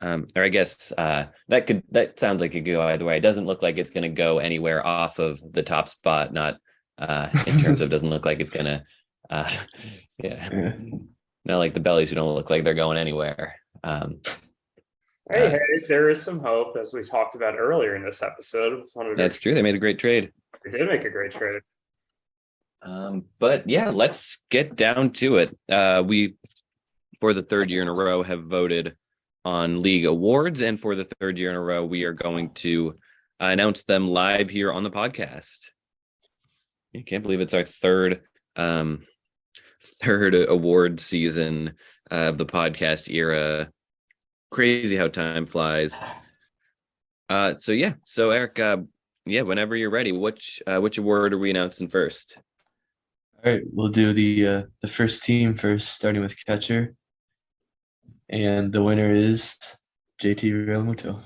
Or I guess that sounds like it could go either way. It doesn't look like it's going to go anywhere off of the top spot, not in terms of doesn't look like it's going to, yeah. Not like the bellies who don't look like they're going anywhere. Hey, there is some hope, as we talked about earlier in this episode. That's true. They made a great trade. They did make a great trade. But yeah, let's get down to it. We, for the third year in a row, have voted on league awards, and for the third year in a row, we are going to announce them live here on the podcast. I can't believe it's our third award season of the podcast era. Crazy how time flies. So Erik, Yeah, whenever you're ready. Which award are we announcing first? All right, we'll do the first team first, starting with catcher, and the winner is JT Realmuto.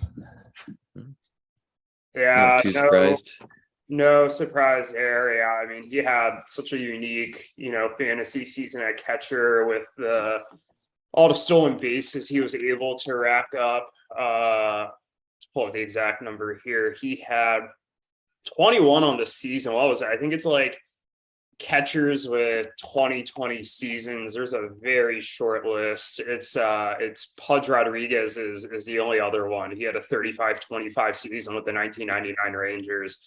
Yeah, Not too surprised. no surprise there. Yeah, I mean, he had such a unique, fantasy season at catcher with all the stolen bases he was able to rack up. To pull up the exact number here, he had 21 on the season. What was it? I think it's like catchers with 2020 seasons. There's a very short list. It's Pudge Rodriguez is the only other one. He had a 35-25 season with the 1999 Rangers.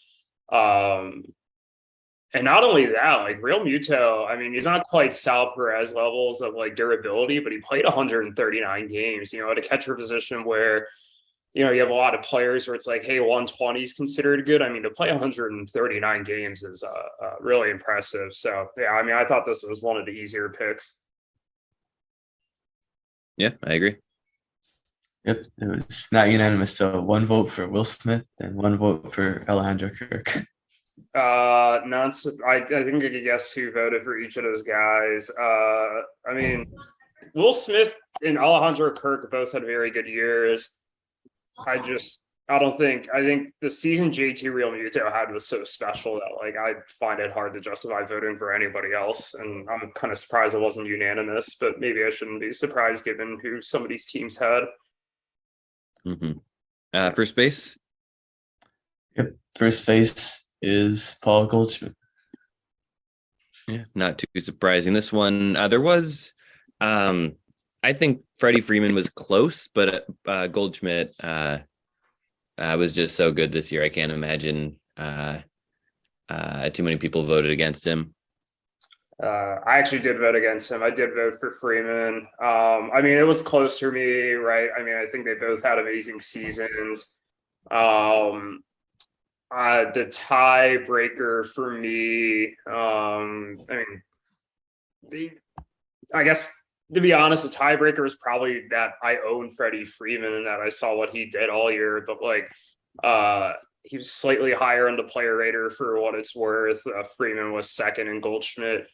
And not only that, like Real Muto, I mean, he's not quite Sal Perez levels of like durability, but he played 139 games, at a catcher position where, you have a lot of players where it's like, hey, 120 is considered good. I mean, to play 139 games is really impressive. So, yeah, I mean, I thought this was one of the easier picks. Yeah, I agree. Yep, it was not unanimous. So 1 vote for Will Smith and 1 vote for Alejandro Kirk. I think I could guess who voted for each of those guys. I mean, Will Smith and Alejandro Kirk both had very good years. I think the season JT Realmuto had was so special that like I find it hard to justify voting for anybody else. And I'm kind of surprised it wasn't unanimous, but maybe I shouldn't be surprised given who some of these teams had. First base. Yep, first base is Paul Goldschmidt. Yeah, not too surprising. This one, there was, I think Freddie Freeman was close, but Goldschmidt was just so good this year. I can't imagine too many people voted against him. I actually did vote against him. I did vote for Freeman. I mean, it was close for me, right? I mean, I think they both had amazing seasons. The tiebreaker for me, I guess to be honest, the tiebreaker is probably that I own Freddie Freeman and that I saw what he did all year. But like, he was slightly higher on the player rater for what it's worth. Freeman was second and Goldschmidt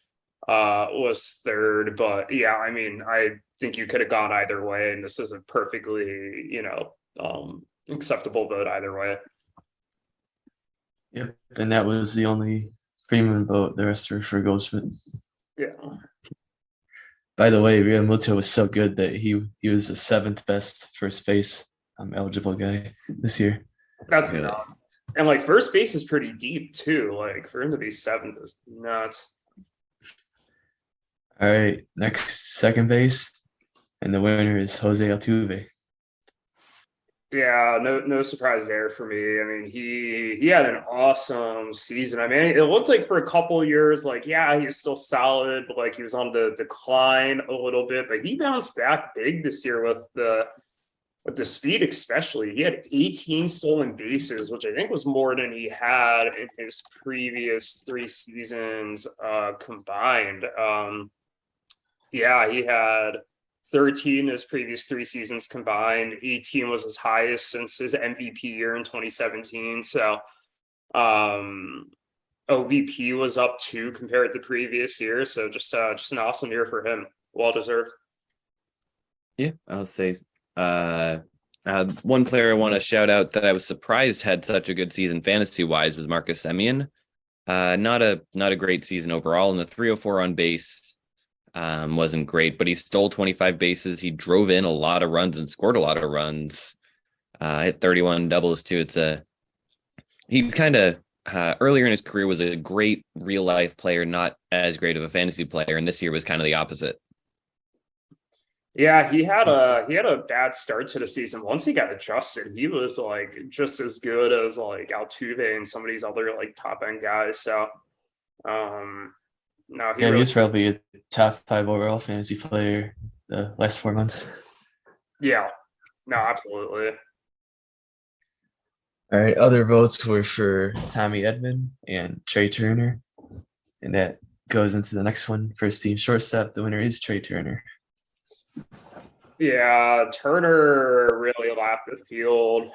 was third. But yeah, I mean, I think you could have gone either way, and this is a perfectly, acceptable vote either way. Yep, and that was the only Freeman vote. The rest were for Goldschmidt. Yeah. By the way, Realmuto was so good that he was the 7th best first base eligible guy this year. That's nuts. And like first base is pretty deep too. Like for him to be 7th is nuts. All right, next second base, and the winner is Jose Altuve. Yeah, no surprise there for me. I mean, he had an awesome season. I mean, it looked like for a couple of years, like, yeah, he was still solid, but like he was on the decline a little bit. But he bounced back big this year with the speed, especially. He had 18 stolen bases, which I think was more than he had in his previous 3 seasons combined. Yeah, he had 13 his previous 3 seasons combined. 18 was his highest since his MVP year in 2017. So OBP was up 2 compared to the previous year. So just an awesome year for him. Well deserved. Yeah, I'll say one player I want to shout out that I was surprised had such a good season fantasy wise was Marcus Semien. Not a great season overall, and the 304 on base wasn't great, but he stole 25 bases. He drove in a lot of runs and scored a lot of runs. Hit 31 doubles too. He's kind of earlier in his career was a great real life player, not as great of a fantasy player, and this year was kind of the opposite. Yeah, he had a bad start to the season. Once he got adjusted, he was like just as good as like Altuve and some of these other like top end guys. So no, he was probably a top 5 overall fantasy player the last 4 months. Yeah, no, absolutely. All right, other votes were for Tommy Edman and Trey Turner, and that goes into the next one. First team shortstop, the winner is Trey Turner. Yeah, Turner really lapped the field.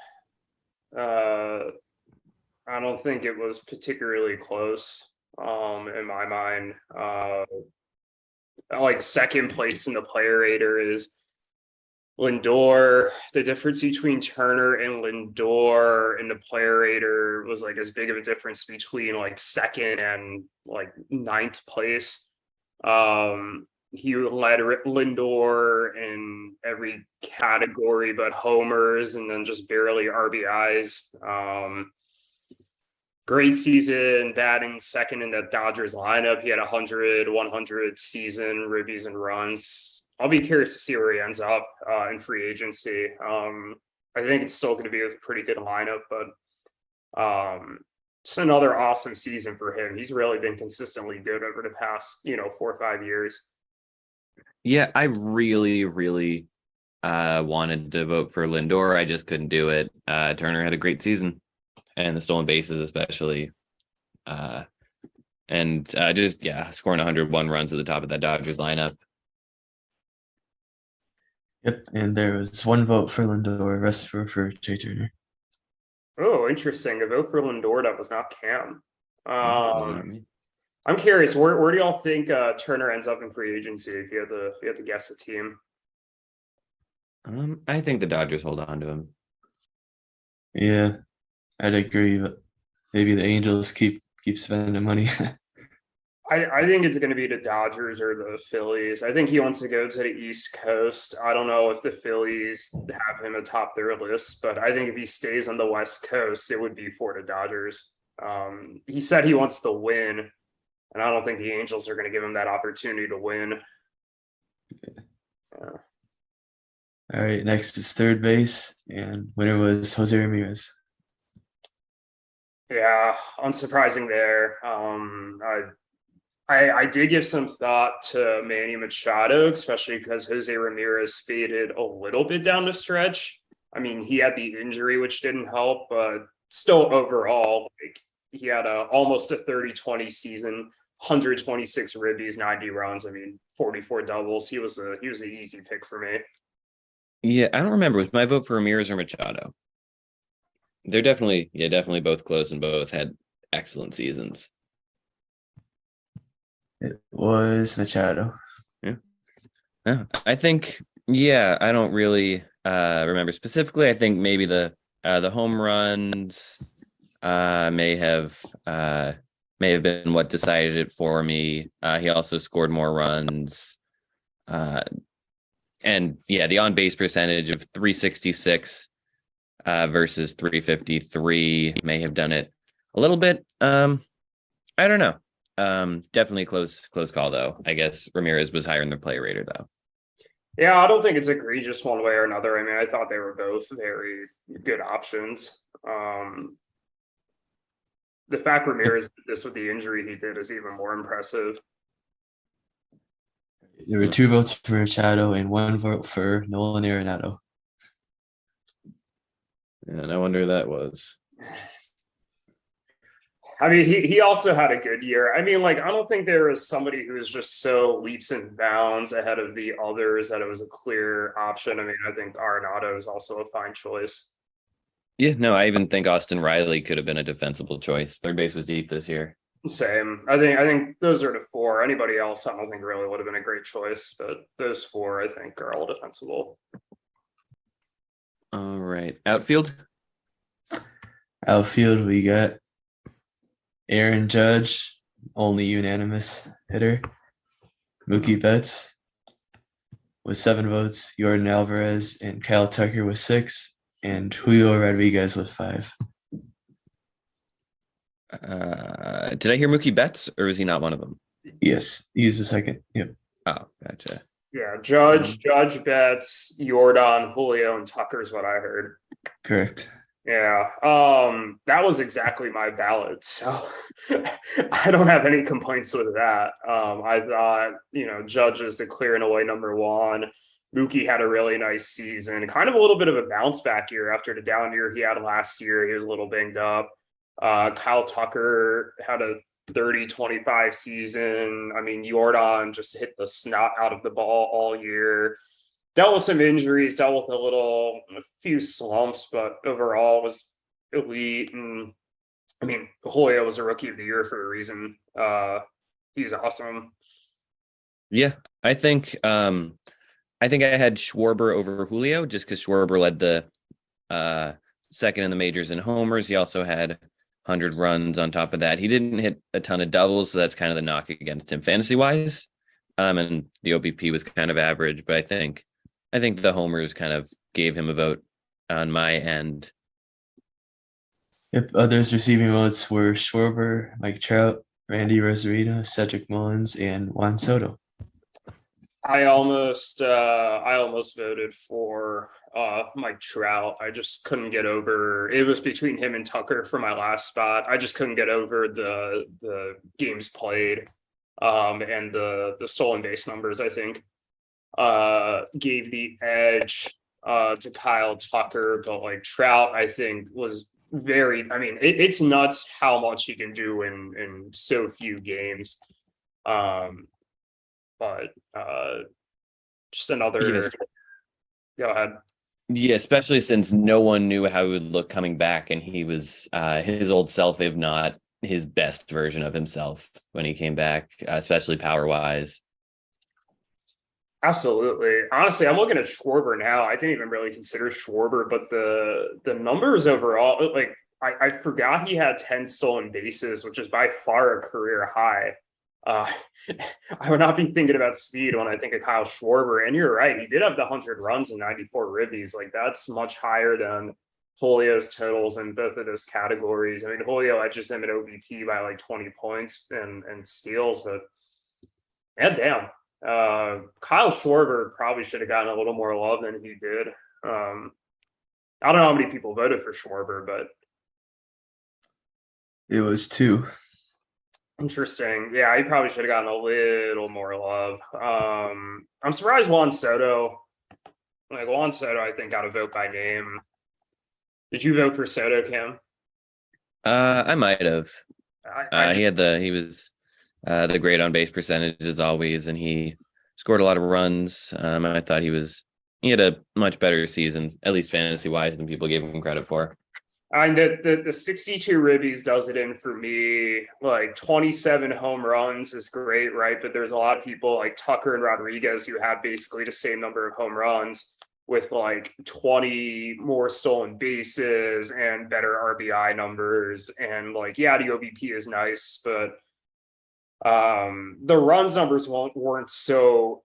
I don't think it was particularly close. In my mind, like second place in the player rater is Lindor. The difference between Turner and Lindor in the player rater was like as big of a difference between like second and like ninth place. He led Lindor in every category but homers and then just barely RBIs. Great season, batting second in the Dodgers lineup. He had 100 season ribbies and runs. I'll be curious to see where he ends up in free agency. I think it's still going to be a pretty good lineup, but just another awesome season for him. He's really been consistently good over the past, 4 or 5 years. Yeah, I really, really wanted to vote for Lindor. I just couldn't do it. Turner had a great season, and the stolen bases especially. Scoring 101 runs at the top of that Dodgers lineup. Yep, and there was one vote for Lindor, rest for Jay Turner. Oh, interesting. A vote for Lindor that was not Cam. Not me. I'm curious, where do y'all think Turner ends up in free agency if you had to guess a team? I think the Dodgers hold on to him. Yeah, I'd agree, but maybe the Angels keep spending money. I think it's going to be the Dodgers or the Phillies. I think he wants to go to the East Coast. I don't know if the Phillies have him atop their list, but I think if he stays on the West Coast, it would be for the Dodgers. He said he wants to win, and I don't think the Angels are going to give him that opportunity to win. All right, next is third base, and winner was Jose Ramirez. Yeah, unsurprising there. I did give some thought to Manny Machado, especially because Jose Ramirez faded a little bit down the stretch. I mean, he had the injury, which didn't help, but still overall, like he had almost a 30-20 season, 126 ribbies, 90 runs. I mean, 44 doubles. He was an easy pick for me. Yeah, I don't remember. Was my vote for Ramirez or Machado? They're definitely both close and both had excellent seasons. It was Machado. Yeah, I think. Yeah, I don't really remember specifically. I think maybe the home runs may have been what decided it for me. He also scored more runs, and yeah, the on base percentage of 366 versus 353 may have done it a little bit. I don't know. Definitely close call though. I guess Ramirez was higher in the play rater though. Yeah, I don't think it's egregious one way or another. I mean, I thought they were both very good options. The fact Ramirez did this with the injury he did is even more impressive. There were 2 votes for Machado and 1 vote for Nolan Arenado. And I wonder who that was. I mean, he also had a good year. I mean, like, I don't think there was somebody who was just so leaps and bounds ahead of the others that it was a clear option. I mean, I think Arenado is also a fine choice. Yeah, no, I even think Austin Riley could have been a defensible choice. Third base was deep this year. Same. I think those are the 4. Anybody else, I don't think really would have been a great choice, but those 4, I think, are all defensible. All right, outfield. Outfield, we got Aaron Judge, only unanimous hitter. Mookie Betts with 7 votes. Jordan Alvarez and Kyle Tucker with 6, and Julio Rodriguez with 5. Did I hear Mookie Betts, or was he not one of them? Yes, he's the second. Yep. Oh, gotcha. Yeah, Judge Betts, Jordan, Julio, and Tucker is what I heard. Correct. Yeah, that was exactly my ballot, so I don't have any complaints with that. I thought, Judge is the clear and away number 1. Mookie had a really nice season, kind of a little bit of a bounce back year after the down year he had last year. He was a little banged up. Kyle Tucker had a 30-25 season. I mean, Jordan just hit the snot out of the ball all year. Dealt with some injuries, dealt with a few slumps, but overall was elite. And I mean, Julio was a rookie of the year for a reason. He's awesome. Yeah, I think I think I had Schwarber over Julio just because Schwarber led the second in the majors in homers. He also had 100 runs on top of that. He didn't hit a ton of doubles, so that's kind of the knock against him fantasy wise. And the OBP was kind of average, but I think the homers kind of gave him a vote on my end. Yep, others receiving votes were Schwarber, Mike Trout, Randy Rosarito, Cedric Mullins, and Juan Soto. I almost voted for Mike Trout. I just couldn't get over it. Was between him and Tucker for my last spot. I just couldn't get over the games played and the stolen base numbers. I think gave the edge to Kyle Tucker, but like Trout I think was very, I mean it's nuts how much he can do in so few games. But just another. Yes. Go ahead. Yeah, especially since no one knew how he would look coming back, and he was his old self, if not his best version of himself when he came back, especially power wise. Absolutely. Honestly, I'm looking at Schwarber now. I didn't even really consider Schwarber, but the numbers overall, like I forgot he had 10 stolen bases, which is by far a career high. I would not be thinking about speed when I think of Kyle Schwarber. And you're right, he did have the 100 runs and 94 ribbies. Like that's much higher than Julio's totals in both of those categories. I mean, Julio edges him at OBP by like 20 points and steals, but man, damn. Kyle Schwarber probably should have gotten a little more love than he did. I don't know how many people voted for Schwarber, but it was 2. Interesting. Yeah, he probably should have gotten a little more love. I'm surprised Juan Soto. Like Juan Soto, I think got a vote by name. Did you vote for Soto, Cam? I might have. He He was the great on base percentage as always, and he scored a lot of runs. I thought he had a much better season, at least fantasy wise, than people gave him credit for. I mean, the 62 ribbies does it in for me. Like 27 home runs is great, right? But there's a lot of people like Tucker and Rodriguez who have basically the same number of home runs with like 20 more stolen bases and better RBI numbers. And like, yeah, the OBP is nice, but the runs numbers weren't so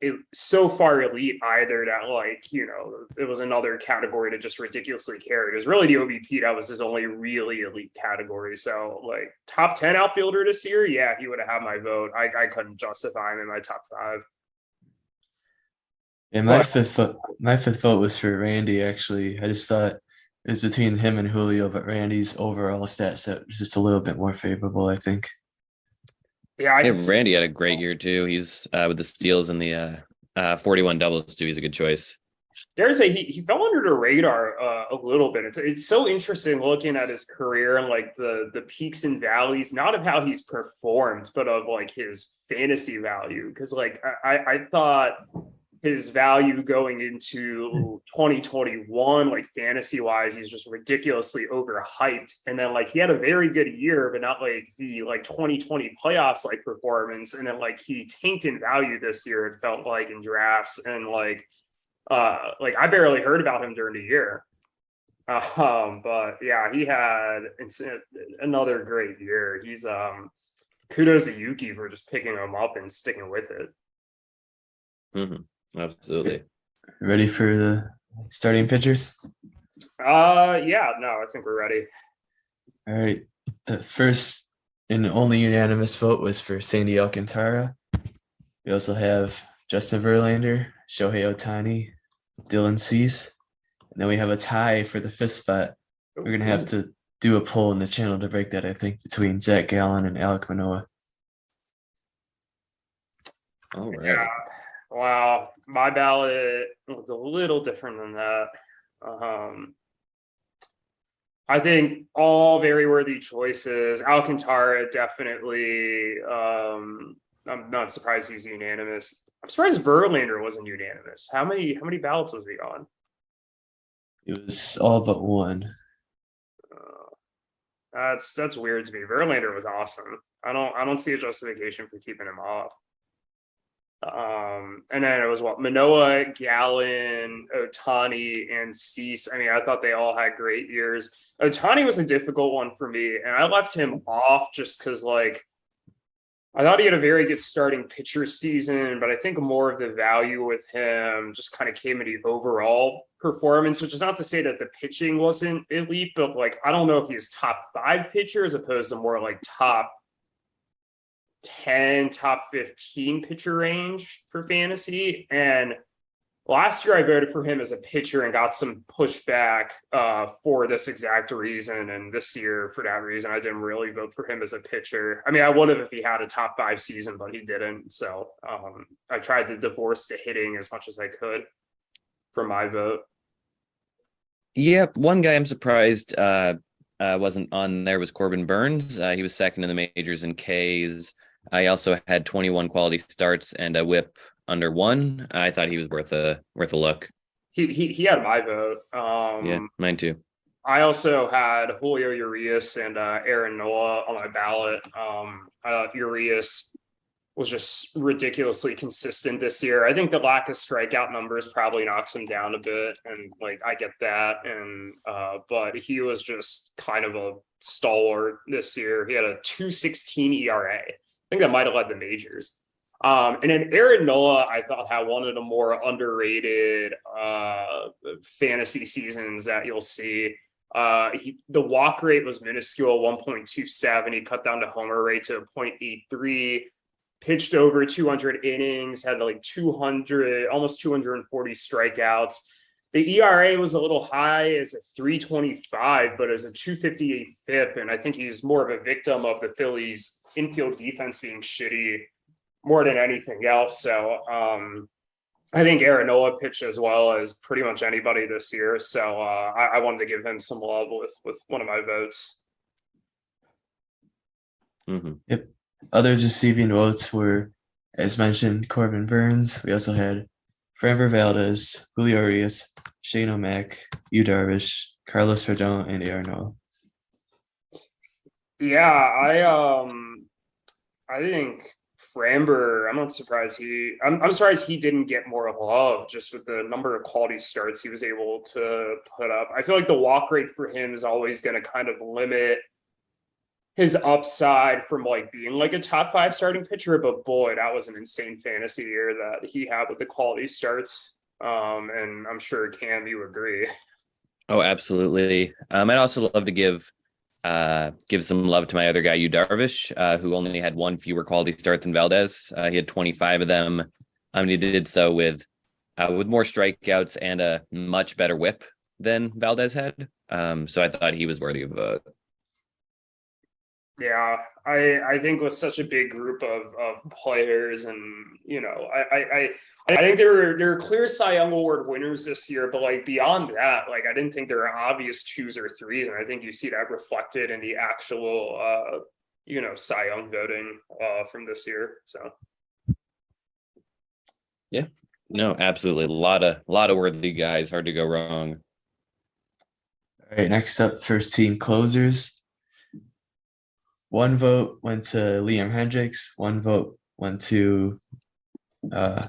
far elite either that like, you know, it was another category to just ridiculously carry. It was really the OBP that was his only really elite category. So like top 10 outfielder this year, yeah, he would have had my vote. I couldn't justify him in my top 5. Yeah, my fifth vote was for Randy. Actually, I just thought it was between him and Julio, but Randy's overall stat set was just a little bit more favorable, I think. Yeah, Randy had a great year too. He's with the steals and the 41 doubles too. He's a good choice. He fell under the radar a little bit. It's so interesting looking at his career and like the peaks and valleys, not of how he's performed, but of like his fantasy value. Because like I thought his value going into 2021, like fantasy wise, he's just ridiculously overhyped. And then like he had a very good year, but not like the like 2020 playoffs like performance. And then like he tanked in value this year, it felt like in drafts. And like I barely heard about him during the year. But yeah, he had another great year. He's kudos to Yuki for just picking him up and sticking with it. Mm-hmm. Absolutely. Ready for the starting pitchers? Yeah, no, I think we're ready. All right. The first and only unanimous vote was for Sandy Alcantara. We also have Justin Verlander, Shohei Ohtani, Dylan Cease, and then we have a tie for the 5th spot. We're gonna have to do a poll in the channel to break that, I think, between Zach Gallen and Alek Manoah. All right. Yeah. Wow, my ballot was a little different than that. I think all very worthy choices. Alcantara definitely. I'm not surprised he's unanimous. I'm surprised Verlander wasn't unanimous. How many ballots was he on? It was all but one. That's weird to me. Verlander was awesome. I don't see a justification for keeping him off. And then it was what, Manoah, Gallen, Ohtani, and Cease. I mean, I thought they all had great years. Ohtani was a difficult one for me, and I left him off just because, like, I thought he had a very good starting pitcher season, but I think more of the value with him just kind of came in the overall performance, which is not to say that the pitching wasn't elite, but like, I don't know if he's top 5 pitcher as opposed to more like top 10, top 15 pitcher range for fantasy. And last year I voted for him as a pitcher and got some pushback for this exact reason. And this year, for that reason, I didn't really vote for him as a pitcher. I mean, I would have if he had a top 5 season, but he didn't. So I tried to divorce the hitting as much as I could for my vote. Yeah, one guy I'm surprised wasn't on there was Corbin Burns. He was second in the majors in Ks. I also had 21 quality starts and a whip under 1. I thought he was worth a look. He had my vote. Yeah, mine too. I also had Julio Urias and Aaron Nola on my ballot. Urias was just ridiculously consistent this year. I think the lack of strikeout numbers probably knocks him down a bit, and like I get that. And but he was just kind of a stalwart this year. He had a 2.16 ERA. I think that might have led the majors. And then Aaron Nola, I thought, had one of the more underrated fantasy seasons that you'll see. The walk rate was minuscule, 1.27. He cut down the homer rate to 0.83. Pitched over 200 innings, had like 200, almost 240 strikeouts. The ERA was a little high as a 3.25, but as a 2.58 FIP. And I think he's more of a victim of the Phillies' infield defense being shitty more than anything else. So I think Aaron Nola pitched as well as pretty much anybody this year. So I wanted to give him some love with one of my votes. Mm-hmm. Yep. Others receiving votes were, as mentioned, Corbin Burns. We also had Framber Valdez, Julio Urias, Shane O'Mac, Yu Darvish, Carlos Rodon, and Aaron Nola. Yeah, I think Framber, I'm not surprised I'm surprised he didn't get more love just with the number of quality starts he was able to put up. I feel like the walk rate for him is always going to kind of limit his upside from like being like a top 5 starting pitcher, but boy, that was an insane fantasy year that he had with the quality starts. And I'm sure Cam, you agree. Oh, absolutely. I'd also love to give some love to my other guy, Yu Darvish, who only had 1 fewer quality start than Valdez. He had 25 of them. He did so with more strikeouts and a much better whip than Valdez had. So I thought he was worthy of a vote. Yeah, I think with such a big group of players, and you know, I think there are clear Cy Young Award winners this year, but like beyond that, like I didn't think there are obvious 2s or 3s, and I think you see that reflected in the actual Cy Young voting from this year. So yeah, no, absolutely, a lot of worthy guys, hard to go wrong. All right, next up, first team closers. 1 vote went to Liam Hendricks. 1 vote went to who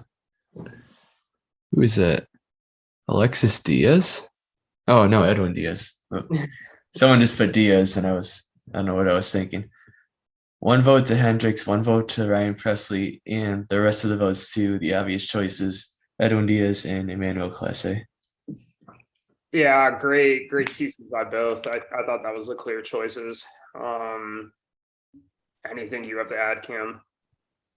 is it? Alexis Diaz? Oh no, Edwin Diaz. Oh. Someone just put Diaz, and I don't know what I was thinking. 1 vote to Hendricks, 1 vote to Ryan Presley, and the rest of the votes to the obvious choices: Edwin Diaz and Emmanuel Clase. yeah, great seasons by both. I thought that was the clear choices. Anything you have to add, Cam?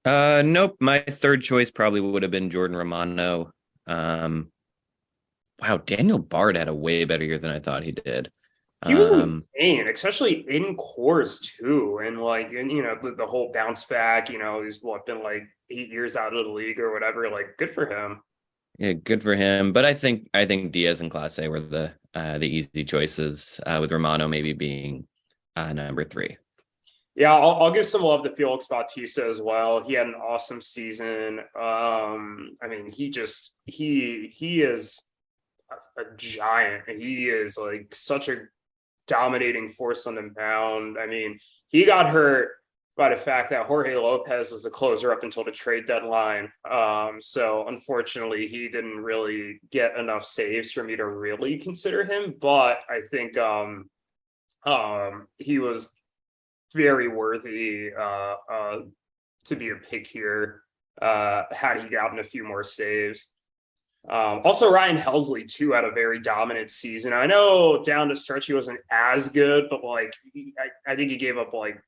Nope. My third choice probably would have been Jordan Romano. Wow, Daniel Bard had a way better year than I thought he did. He was insane, especially in course too, and like, and the whole bounce back. He's been like 8 years out of the league or whatever. Like, good for him. Yeah, good for him. But I think Diaz and Clase were the easy choices, with Romano maybe being number 3. Yeah, I'll give some love to Felix Bautista as well. He had an awesome season. I mean, he is a giant. He is like such a dominating force on the mound. I mean, he got hurt by the fact that Jorge Lopez was the closer up until the trade deadline. So unfortunately, he didn't really get enough saves for me to really consider him. But I think he was very worthy to be a pick here had he gotten a few more saves. Also, Ryan Helsley too had a very dominant season. I know down the stretch he wasn't as good, but like I think he gave up like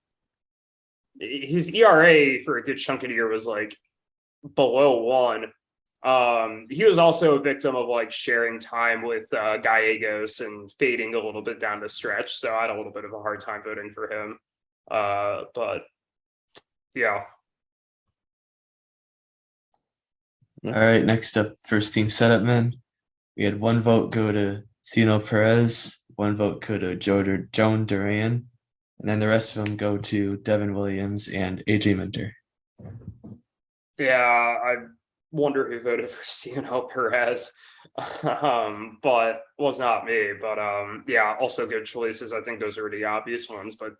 his ERA for a good chunk of the year was like below 1. He was also a victim of like sharing time with Gallegos and fading a little bit down the stretch. So I had a little bit of a hard time voting for him. But yeah. All right, next up, first team setup men. We had 1 vote go to Zeno Perez, 1 vote go to Joan Duran, and then the rest of them go to Devin Williams and AJ Minter. Yeah, I wonder who voted for Zeno Perez, but was not me. But yeah, also good choices. I think those are the obvious ones. But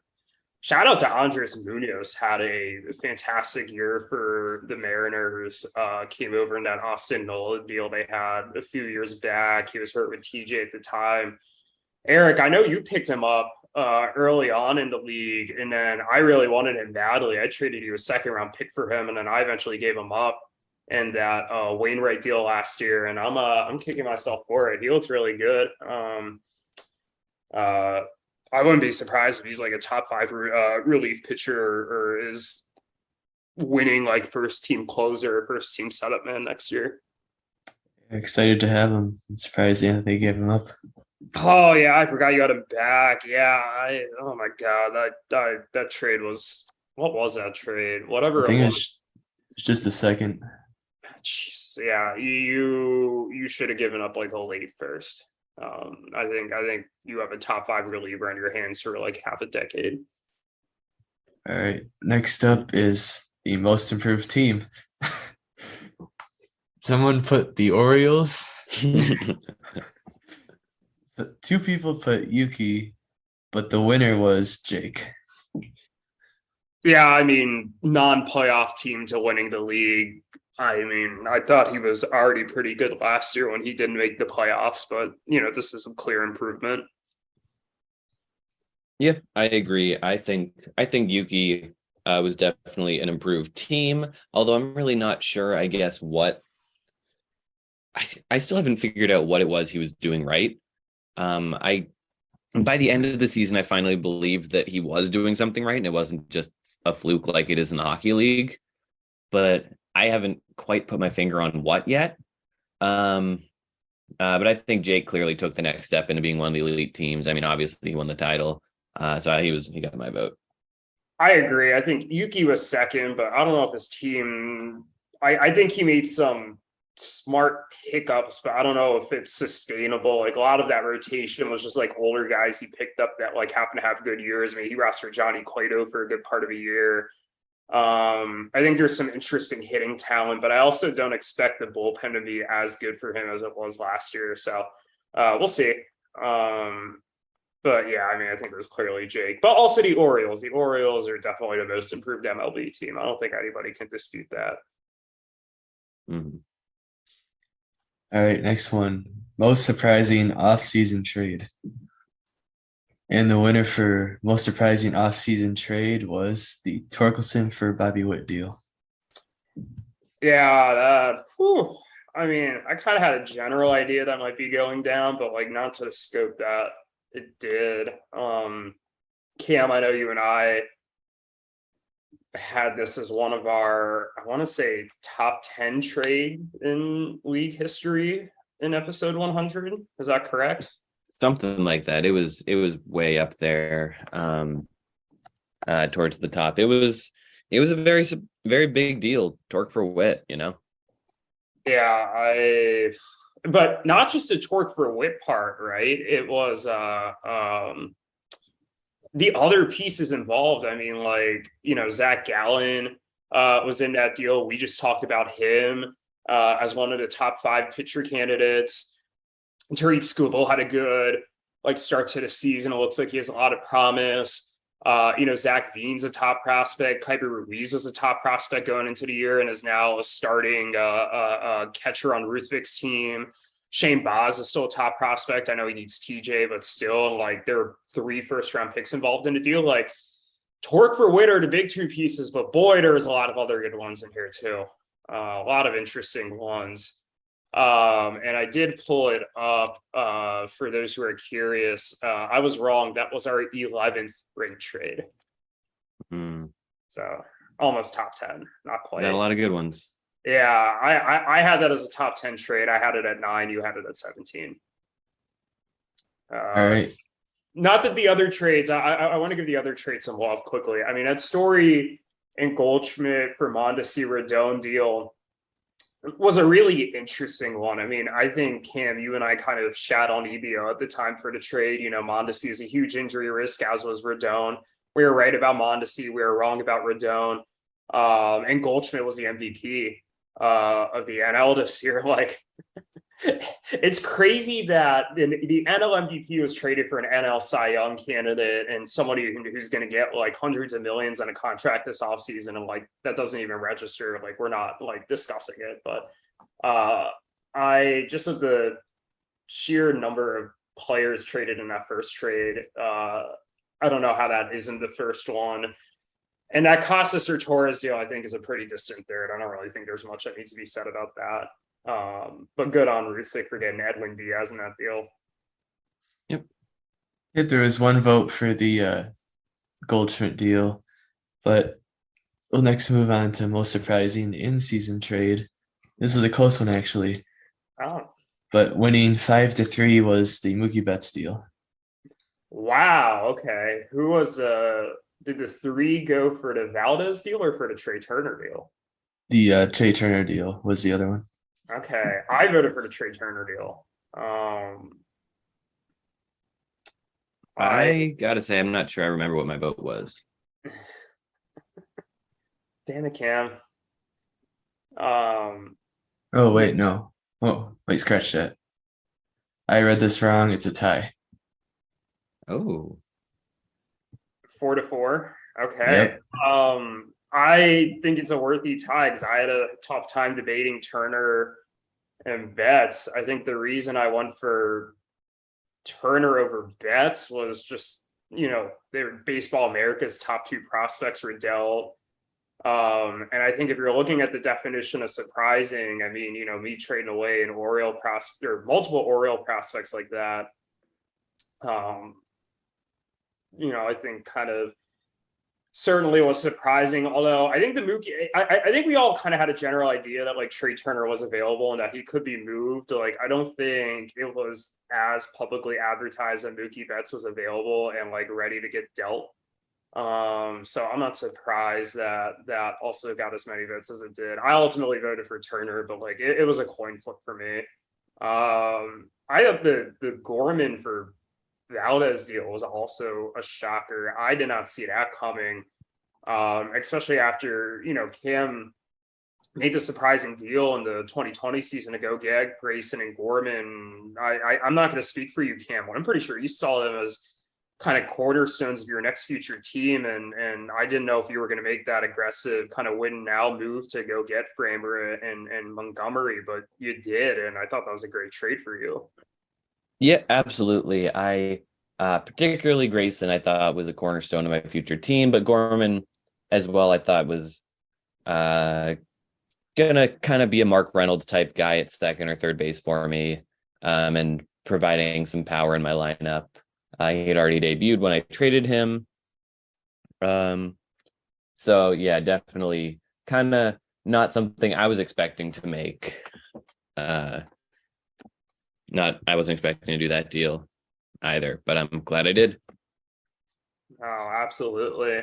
shout out to Andres Munoz, had a fantastic year for the Mariners. Came over in that Austin Nola deal they had a few years back. He was hurt with TJ at the time. Erik, I know you picked him up early on in the league, and then I really wanted him badly. I traded you a 2nd-round pick for him, and then I eventually gave him up in that Wainwright deal last year, and I'm kicking myself for it. He looks really good. I wouldn't be surprised if he's like a top 5 relief pitcher or is winning like first team closer, first team setup man next year. Excited to have him. I'm surprised they gave him up. Oh yeah, I forgot you got him back. Yeah, oh my god, that trade was, what was that trade? Whatever I think it it's just a second. Jesus, yeah, you should have given up like a late first. I think you have a top 5 reliever on your hands for like half a decade. All right, next up is the most improved team. Someone put the Orioles. 2 people put Yuki, but the winner was Jake. Yeah, I mean, non-playoff team to winning the league. I mean, I thought he was already pretty good last year when he didn't make the playoffs, but this is a clear improvement. Yeah, I agree. I think Yuki was definitely an improved team, although I'm really not sure, I guess, what I still haven't figured out what it was he was doing right. By the end of the season, I finally believed that he was doing something right and it wasn't just a fluke like it is in the hockey league, but I haven't quite put my finger on what yet. But I think Jake clearly took the next step into being one of the elite teams. I mean, obviously he won the title. So he got my vote. I agree. I think Yuki was second, but I don't know if his team, I think he made some smart hiccups, but I don't know if it's sustainable. Like a lot of that rotation was just like older guys he picked up that like happened to have good years. I mean, he rostered Johnny Cueto for a good part of a year. I think there's some interesting hitting talent, but I also don't expect the bullpen to be as good for him as it was last year. So we'll see. But yeah, I mean, I think it was clearly Jake, but also the Orioles. The Orioles are definitely the most improved MLB team. I don't think anybody can dispute that. Mm-hmm. All right, next one. Most surprising off-season trade. And the winner for most surprising off-season trade was the Torkelson for Bobby Witt deal. Yeah, I mean, I kind of had a general idea that might be going down, but like not to the scope that it did. Cam, I know you and I had this as one of our, I want to say, top 10 trade in league history in episode 100. Is that correct? Something like that. It was way up there, towards the top. It was a very big deal. Torque for Witt, Yeah, but not just a torque for Witt part, right? It was the other pieces involved. I mean, like, Zach Gallen was in that deal. We just talked about him as one of the top 5 pitcher candidates. Tariq Skubal had a good like start to the season. It looks like he has a lot of promise. Zach Veen's a top prospect. Kyber Ruiz was a top prospect going into the year and is now a starting catcher on Ruthvik's team. Shane Baz is still a top prospect. I know he needs TJ, but still, like, there are 3 first-round picks involved in the deal. Like, torque for Witt are the big 2 pieces, but boy, there's a lot of other good ones in here too. A lot of interesting ones. And I did pull it up for those who are curious. I was wrong. That was our 11th ranked trade. So almost top 10, not quite. Got a lot of good ones. Yeah, I had that as a top 10 trade. I had it at 9. You had it at 17. All right. Not that the other trades, I want to give the other trades some love quickly. I mean, that Story and Goldschmidt for Mondesi Rodon deal was a really interesting one. I mean, I think, Cam, you and I kind of shat on EBO at the time for the trade. Mondesi is a huge injury risk, as was Rodon. We were right about Mondesi. We were wrong about Rodon. And Goldschmidt was the MVP of the NL this year. Like, it's crazy that the NL MVP was traded for an NL Cy Young candidate and somebody who's going to get like hundreds of millions on a contract this offseason. And like, that doesn't even register. Like, we're not like discussing it, but I just, of the sheer number of players traded in that first trade, I don't know how that isn't the first one. And that Costas or Torres deal, I think, is a pretty distant third. I don't really think there's much that needs to be said about that. But good on Ruthvik for getting Edwin Diaz in that deal. Yep, there was 1 vote for the Goldschmidt deal, but we'll next move on to most surprising in-season trade. This was a close one, actually. Oh. But winning 5-3 was the Mookie Betts deal. Wow. Okay. Who was did the 3 go for the Valdez deal or for the Trey Turner deal? The Trey Turner deal was the other one. Okay, I voted for the Trey Turner deal. I gotta say, I'm not sure I remember what my vote was. Damn it, Cam. Oh, wait, no. Oh, wait, scratch that. I read this wrong. It's a tie. Oh. 4-4. Okay. Yep. I think it's a worthy tie because I had a tough time debating Turner and Betts. I think the reason I went for Turner over Betts was just, they're Baseball America's top 2 prospects were dealt. And I think if you're looking at the definition of surprising, I mean, me trading away an Oriole prospect or multiple Oriole prospects like that, I think kind of certainly was surprising. Although I think the Mookie, I think we all kind of had a general idea that like Trey Turner was available and that he could be moved. Like, I don't think it was as publicly advertised that Mookie Betts was available and like ready to get dealt. So I'm not surprised that also got as many votes as it did. I ultimately voted for Turner, but like it was a coin flip for me. I have the Gorman for Valdez deal was also a shocker. I did not see that coming, especially after, Cam made the surprising deal in the 2020 season to go get Grayson and Gorman. I'm not going to speak for you, Cam. I'm pretty sure you saw them as kind of cornerstones of your next future team. And I didn't know if you were going to make that aggressive kind of win now move to go get Framer and Montgomery, but you did. And I thought that was a great trade for you. Yeah, absolutely. I particularly Grayson, I thought was a cornerstone of my future team, but Gorman as well, I thought was gonna kind of be a Mark Reynolds type guy at second or third base for me, and providing some power in my lineup. He had already debuted when I traded him. So yeah, definitely kind of not something I was expecting to make. I wasn't expecting to do that deal either, but I'm glad I did. Oh, absolutely.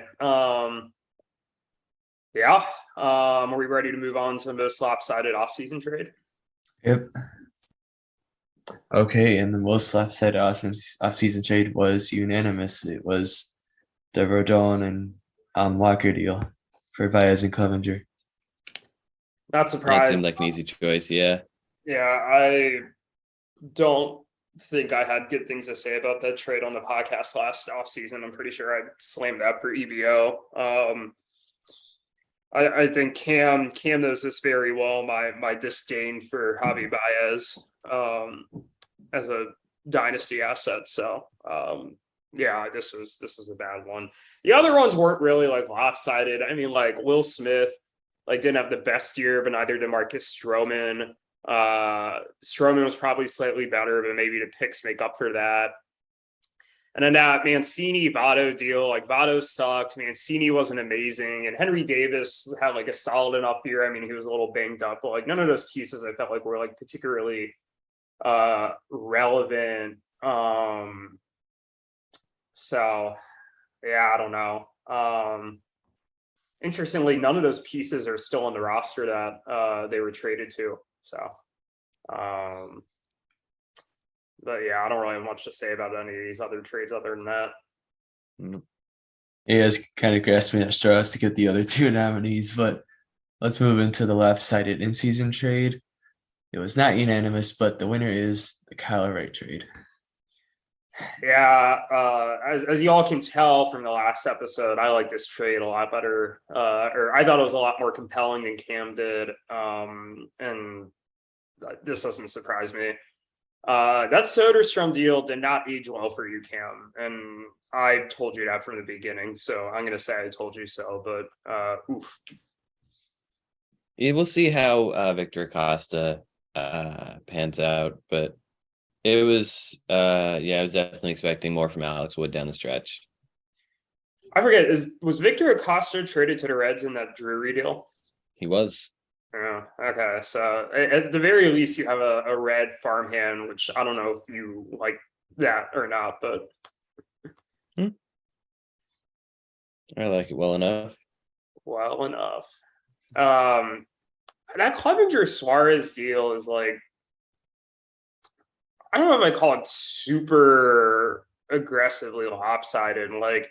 Yeah. Are we ready to move on to the most lopsided offseason trade? Yep. Okay, and the most lopsided offseason trade was unanimous. It was the Rodon and Walker deal for Baez and Clevenger. Not surprised. That seemed like an easy choice, yeah. Yeah, I don't think I had good things to say about that trade on the podcast last offseason. I'm pretty sure I slammed that for EBO. I think Cam knows this very well. My disdain for Javi Baez as a dynasty asset. So yeah, this was a bad one. The other ones weren't really like lopsided. I mean, like Will Smith like didn't have the best year, but neither did Marcus Stroman. Stroman was probably slightly better, but maybe the picks make up for that. And then that Mancini Votto deal, like Votto sucked. Mancini wasn't amazing, and Henry Davis had like a solid enough year. I mean, he was a little banged up, but like none of those pieces I felt like were like particularly relevant. So yeah, I don't know. Interestingly, none of those pieces are still on the roster that they were traded to. So, but yeah, I don't really have much to say about any of these other trades other than that. Yeah, it's kind of grasping at straws to get the other two nominees, but let's move into the lopsided in-season trade. It was not unanimous, but the winner is the Kyle Wright trade. Yeah, as you all can tell from the last episode, I like this trade a lot better, or I thought it was a lot more compelling than Cam did, and this doesn't surprise me. That Soderstrom deal did not age well for you, Cam, and I told you that from the beginning, so I'm going to say I told you so, but oof. Yeah, we'll see how Victor Acosta pans out, but it was yeah, I was definitely expecting more from Alex Wood down the stretch. I forget, was Victor Acosta traded to the Reds in that Drury deal? He was. Yeah, okay. So at the very least, you have a red farmhand, which I don't know if you like that or not, but I like it well enough. Well enough. That Clevenger Suarez deal is like, I don't know if I call it super aggressively lopsided. Like,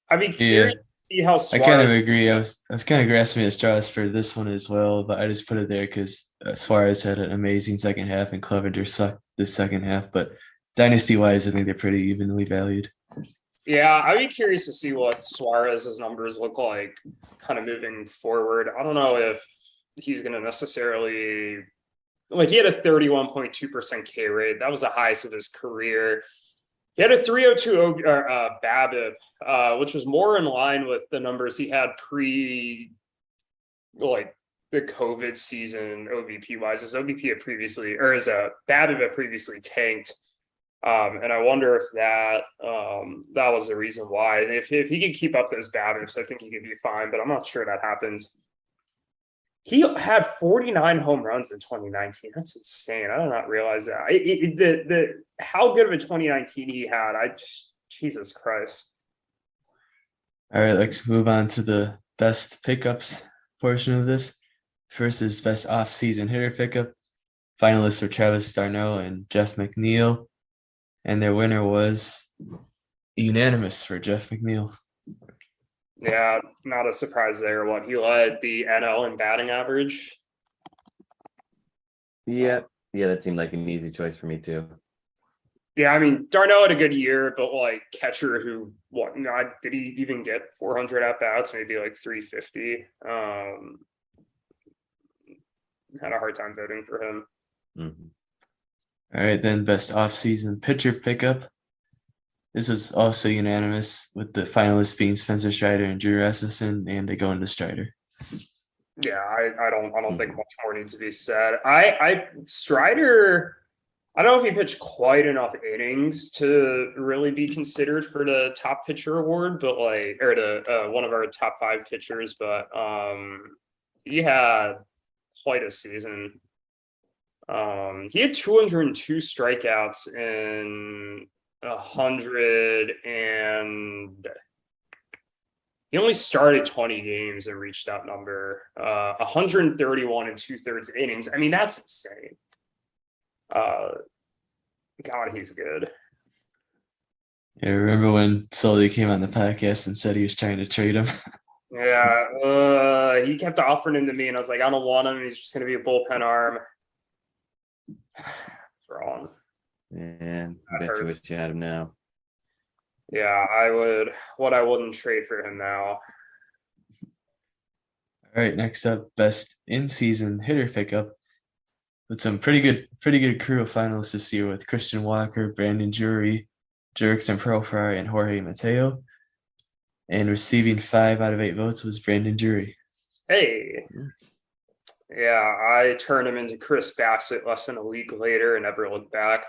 I'd be curious to see how Suarez. I kind of agree. I was kind of grasping at straws for this one as well, but I just put it there because Suarez had an amazing second half and Clevenger sucked the second half. But dynasty wise, I think they're pretty evenly valued. Yeah, I'd be curious to see what Suarez's numbers look like kind of moving forward. I don't know if he's going to necessarily, like, he had a 31.2% K rate. That was the highest of his career. He had a 302 BABIP, which was more in line with the numbers he had pre, like, the COVID season OBP wise. His OBP had previously, or his BABIP had previously tanked. And I wonder if that was the reason why. And if he could keep up those BABIPs, I think he could be fine, but I'm not sure that happens. He had 49 home runs in 2019. That's insane. I did not realize that. How good of a 2019 he had. Jesus Christ. All right, let's move on to the best pickups portion of this. First is best off-season hitter pickup. Finalists were Travis d'Arnaud and Jeff McNeil. And their winner was unanimous for Jeff McNeil. Yeah, not a surprise there. What, he led the NL in batting average? Yeah, that seemed like an easy choice for me too. Yeah, I mean, d'Arnaud had a good year, but like catcher who, did he even get 400 at bats? Maybe like 350. Had a hard time voting for him. Mm-hmm. All right, then best off-season pitcher pickup. This was also unanimous, with the finalists being Spencer Strider and Drew Rasmussen, and they go into Strider. Yeah, I don't think much more needs to be said. Strider, I don't know if he pitched quite enough innings to really be considered for the top pitcher award, but like, or the one of our top 5 pitchers, but he had quite a season. He had 202 strikeouts in 100, and he only started 20 games and reached that number. 131 and 2/3 innings. I mean, that's insane. God, he's good. Yeah, remember when Sully came on the podcast and said he was trying to trade him? Yeah, he kept offering him to me, and I was like, I don't want him. He's just going to be a bullpen arm. wrong. Yeah, I That bet you hurts. wish you had him now. Yeah, I would. What I wouldn't trade for him now. All right, next up, best in-season hitter pickup with some pretty good crew of finalists this year with Christian Walker, Brandon Drury, Jurickson Profar, and Jorge Mateo. And receiving 5 out of 8 votes was Brandon Drury. Hey, yeah, I turned him into Chris Bassett less than a week later and never looked back.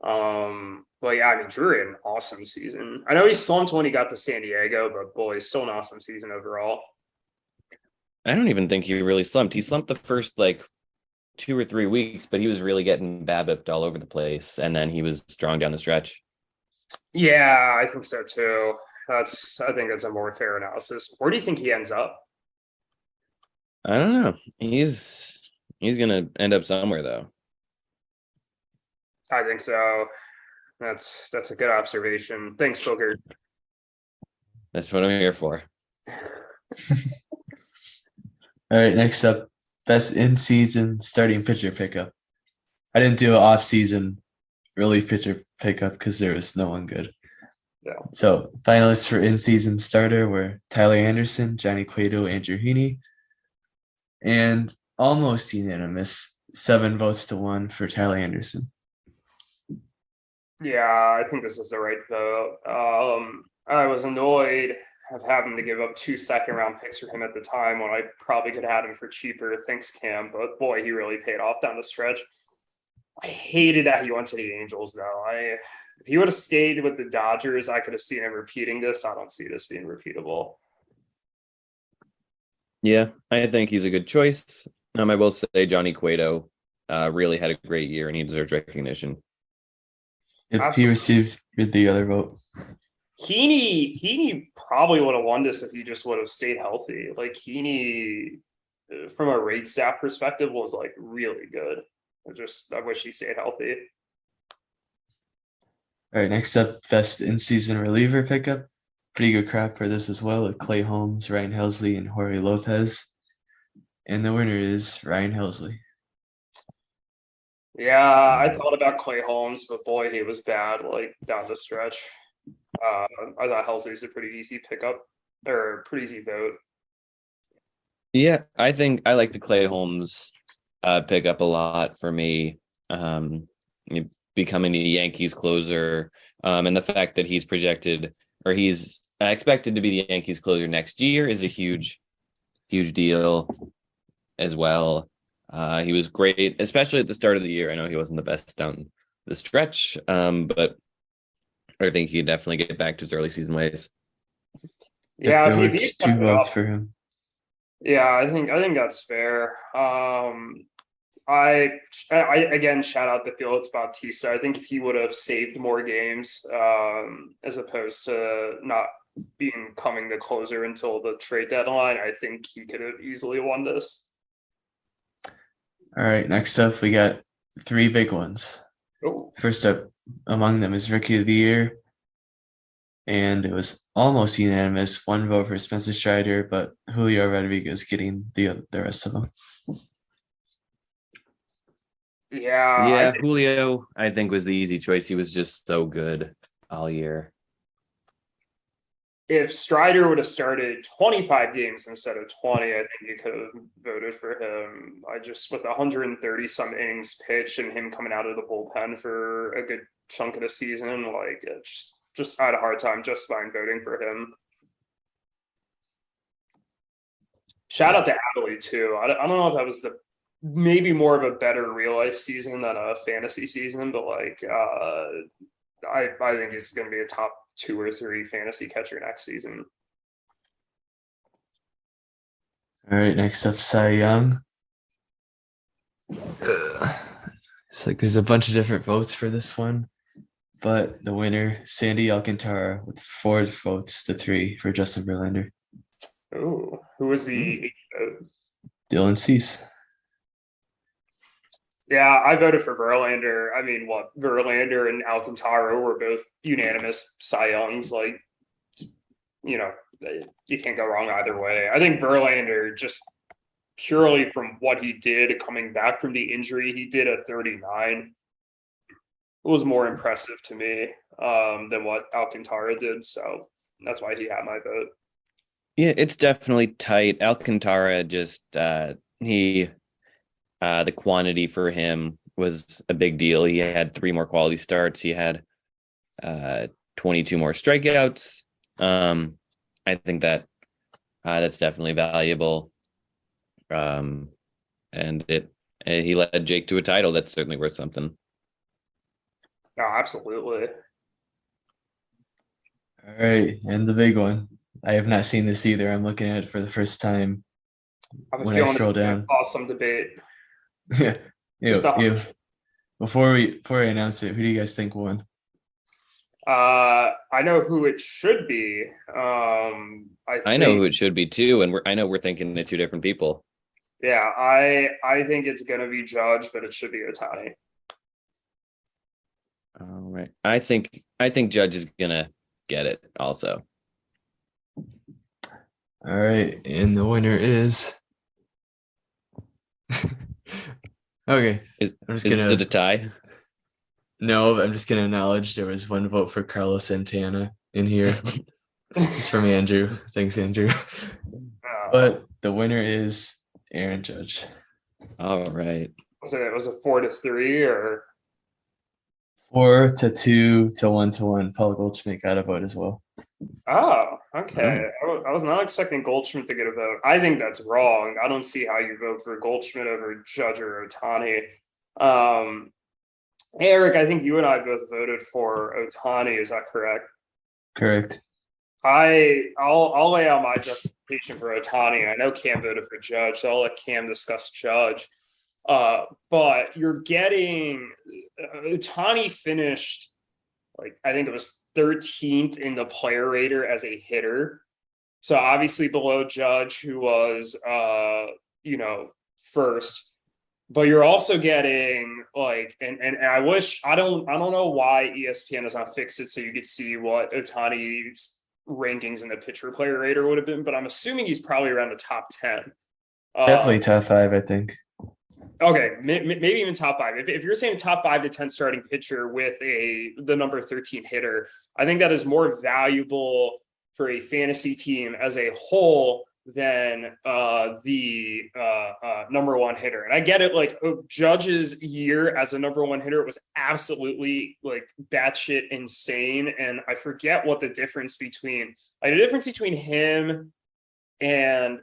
But yeah, I mean, Drury had an awesome season. I know he slumped when he got to San Diego, but boy, he's still an awesome season overall. I don't even think he really slumped. He slumped the first like 2 or 3 weeks, but he was really getting BABIP'd all over the place, and then he was strong down the stretch. Yeah, I think so too. I think that's a more fair analysis. Where do you think he ends up? I don't know. He's gonna end up somewhere though. I think so. That's a good observation. Thanks, Booker. That's what I'm here for. All right, next up, best in-season starting pitcher pickup. I didn't do an off-season relief pitcher pickup because there was no one good. Yeah. So finalists for in-season starter were Tyler Anderson, Johnny Cueto, Andrew Heaney, and almost unanimous, 7 votes to 1 for Tyler Anderson. Yeah, I think this is the right vote. I was annoyed of having to give up 2 second-round picks for him at the time when I probably could have had him for cheaper. Thanks, Cam. But boy, he really paid off down the stretch. I hated that he went to the Angels, though. If he would have stayed with the Dodgers, I could have seen him repeating this. I don't see this being repeatable. Yeah, I think he's a good choice. I will say Johnny Cueto really had a great year and he deserves recognition. Yep, he received the other vote. Heaney probably would have won this if he just would have stayed healthy. Like Heaney, from a rate staff perspective, was like really good. I wish he stayed healthy. All right, next up, best in-season reliever pickup. Pretty good crop for this as well with Clay Holmes, Ryan Helsley, and Jorge Lopez. And the winner is Ryan Helsley. Yeah, I thought about Clay Holmes, but boy, he was bad like down the stretch. I thought Helsley's a pretty easy pickup or pretty easy vote. Yeah, I think I like the Clay Holmes pickup a lot for me. Becoming the Yankees closer, and the fact that he's projected or he's expected to be the Yankees closer next year is a huge deal as well. He was great, especially at the start of the year. I know he wasn't the best down the stretch, but I think he could definitely get back to his early season ways. Yeah, there were 2 votes for him. Yeah, I think that's fair. I again shout out the Felix Bautista. I think if he would have saved more games, as opposed to not becoming the closer until the trade deadline, I think he could have easily won this. All right, next up, we got 3 big ones. Oh. First up among them is Rookie of the Year. And it was almost unanimous. 1 vote for Spencer Strider, but Julio Rodriguez getting the rest of them. Yeah, Julio, I think, was the easy choice. He was just so good all year. If Strider would have started 25 games instead of 20, I think you could have voted for him. With 130 some innings pitched and him coming out of the bullpen for a good chunk of the season, like it's just I had a hard time justifying voting for him. Shout out to Adley too. I don't know if that was maybe more of a better real life season than a fantasy season, but like I think he's going to be a top 2 or 3 fantasy catcher next season. All right, next up, Cy Young. It's like there's a bunch of different votes for this one, but the winner, Sandy Alcantara, with 4 votes to 3 for Justin Verlander. Oh, who was the Dylan Cease. Yeah, I voted for Verlander. I mean, Verlander and Alcantara were both unanimous Cy Youngs. Like, you can't go wrong either way. I think Verlander, just purely from what he did coming back from the injury he did at 39, was more impressive to me than what Alcantara did. So that's why he had my vote. Yeah, it's definitely tight. Alcantara just the quantity for him was a big deal. He had 3 more quality starts. He had 22 more strikeouts. I think that that's definitely valuable. And he led Jake to a title. That's certainly worth something. No, absolutely. All right, and the big one. I have not seen this either. I'm looking at it for the first time when I scroll down. Awesome debate. Yeah, Just yeah. Before I announce it, who do you guys think won? I know who it should be. I know who it should be too, and I know we're thinking of 2 different people. Yeah, I think it's gonna be Judge, but it should be Ohtani. All right, I think Judge is gonna get it also. All right, and the winner is. Okay, Is it a tie? No, I'm just gonna acknowledge there was 1 vote for Carlos Santana in here. It's from Andrew. Thanks, Andrew. But the winner is Aaron Judge. All right. Was it 4-3 or 4-2 to 1-1? Paul Goldschmidt got a vote as well. Oh, okay. I was not expecting Goldschmidt to get a vote. I think that's wrong. I don't see how you vote for Goldschmidt over Judge or Ohtani. Erik, I think you and I both voted for Ohtani. Is that correct? Correct. I'll lay out my justification for Ohtani. I know Cam voted for Judge, so I'll let Cam discuss Judge. But you're getting Ohtani finished, like, I think it was 13th in the player rater as a hitter. So obviously below Judge, who was first. But you're also getting like, and I wish I don't know why ESPN has not fixed it so you could see what Ohtani's rankings in the pitcher player rater would have been, but I'm assuming he's probably around the top 10. Definitely top 5, I think. Okay, maybe even top 5. If you're saying top 5 to 10 starting pitcher with the number 13 hitter, I think that is more valuable for a fantasy team as a whole than the number 1 hitter. And I get it, like Judge's year as a number 1 hitter was absolutely like batshit insane. And I forget what the difference between him and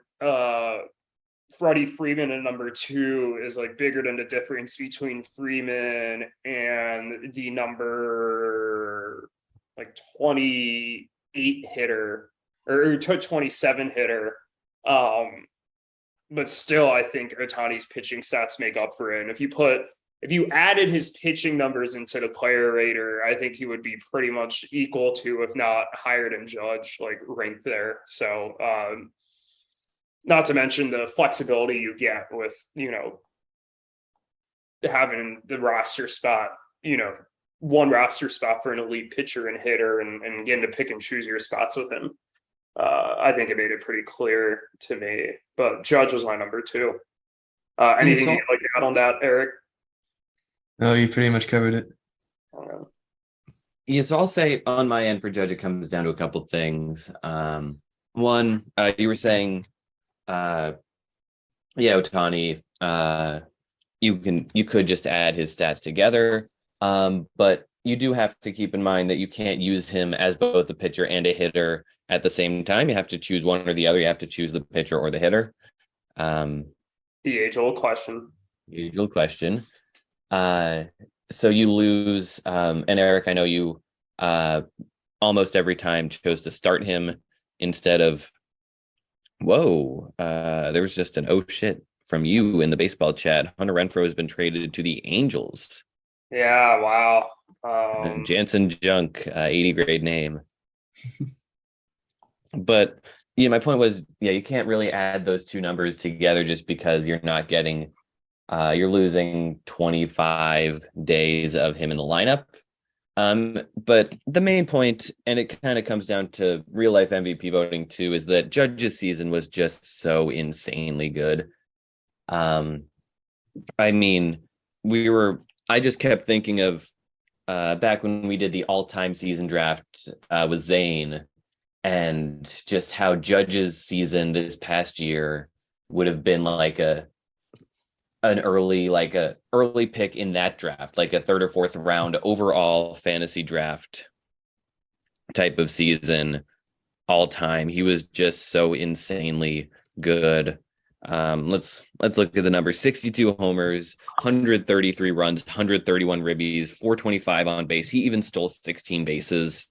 Freddie Freeman in number 2 is like bigger than the difference between Freeman and the number like 28 hitter or 27 hitter. But still, I think Ohtani's pitching stats make up for it. And if you added his pitching numbers into the player rater, I think he would be pretty much equal to, if not higher than Judge, like ranked there. So, not to mention the flexibility you get with, having the roster spot, one roster spot for an elite pitcher and hitter and getting to pick and choose your spots with him. I think it made it pretty clear to me, but Judge was my number 2. Anything you'd like to add on that, Erik? No, you pretty much covered it. Yes, I'll say on my end for Judge, it comes down to a couple things. One, you were saying, Ohtani, you could just add his stats together, but you do have to keep in mind that you can't use him as both a pitcher and a hitter at the same time. You have to choose one or the other. You have to choose the pitcher or the hitter. The age-old question. So you lose, and Erik, I know you almost every time chose to start him instead of, there was just an oh shit from you in the baseball chat. Hunter Renfroe has been traded to the Angels. Yeah, wow. Jansen Junk, 80 grade name. But my point was, you can't really add those 2 numbers together just because you're not getting, you're losing 25 days of him in the lineup. But the main point, and it kind of comes down to real life MVP voting too, is that Judge's season was just so insanely good. I just kept thinking of back when we did the all-time season draft with Zane, and just how Judge's season this past year would have been like a early pick in that draft, like a third or fourth round overall fantasy draft type of season all time. He was just so insanely good. Let's look at the numbers: 62 homers, 133 runs, 131 ribbies, 425 on base. He even stole 16 bases.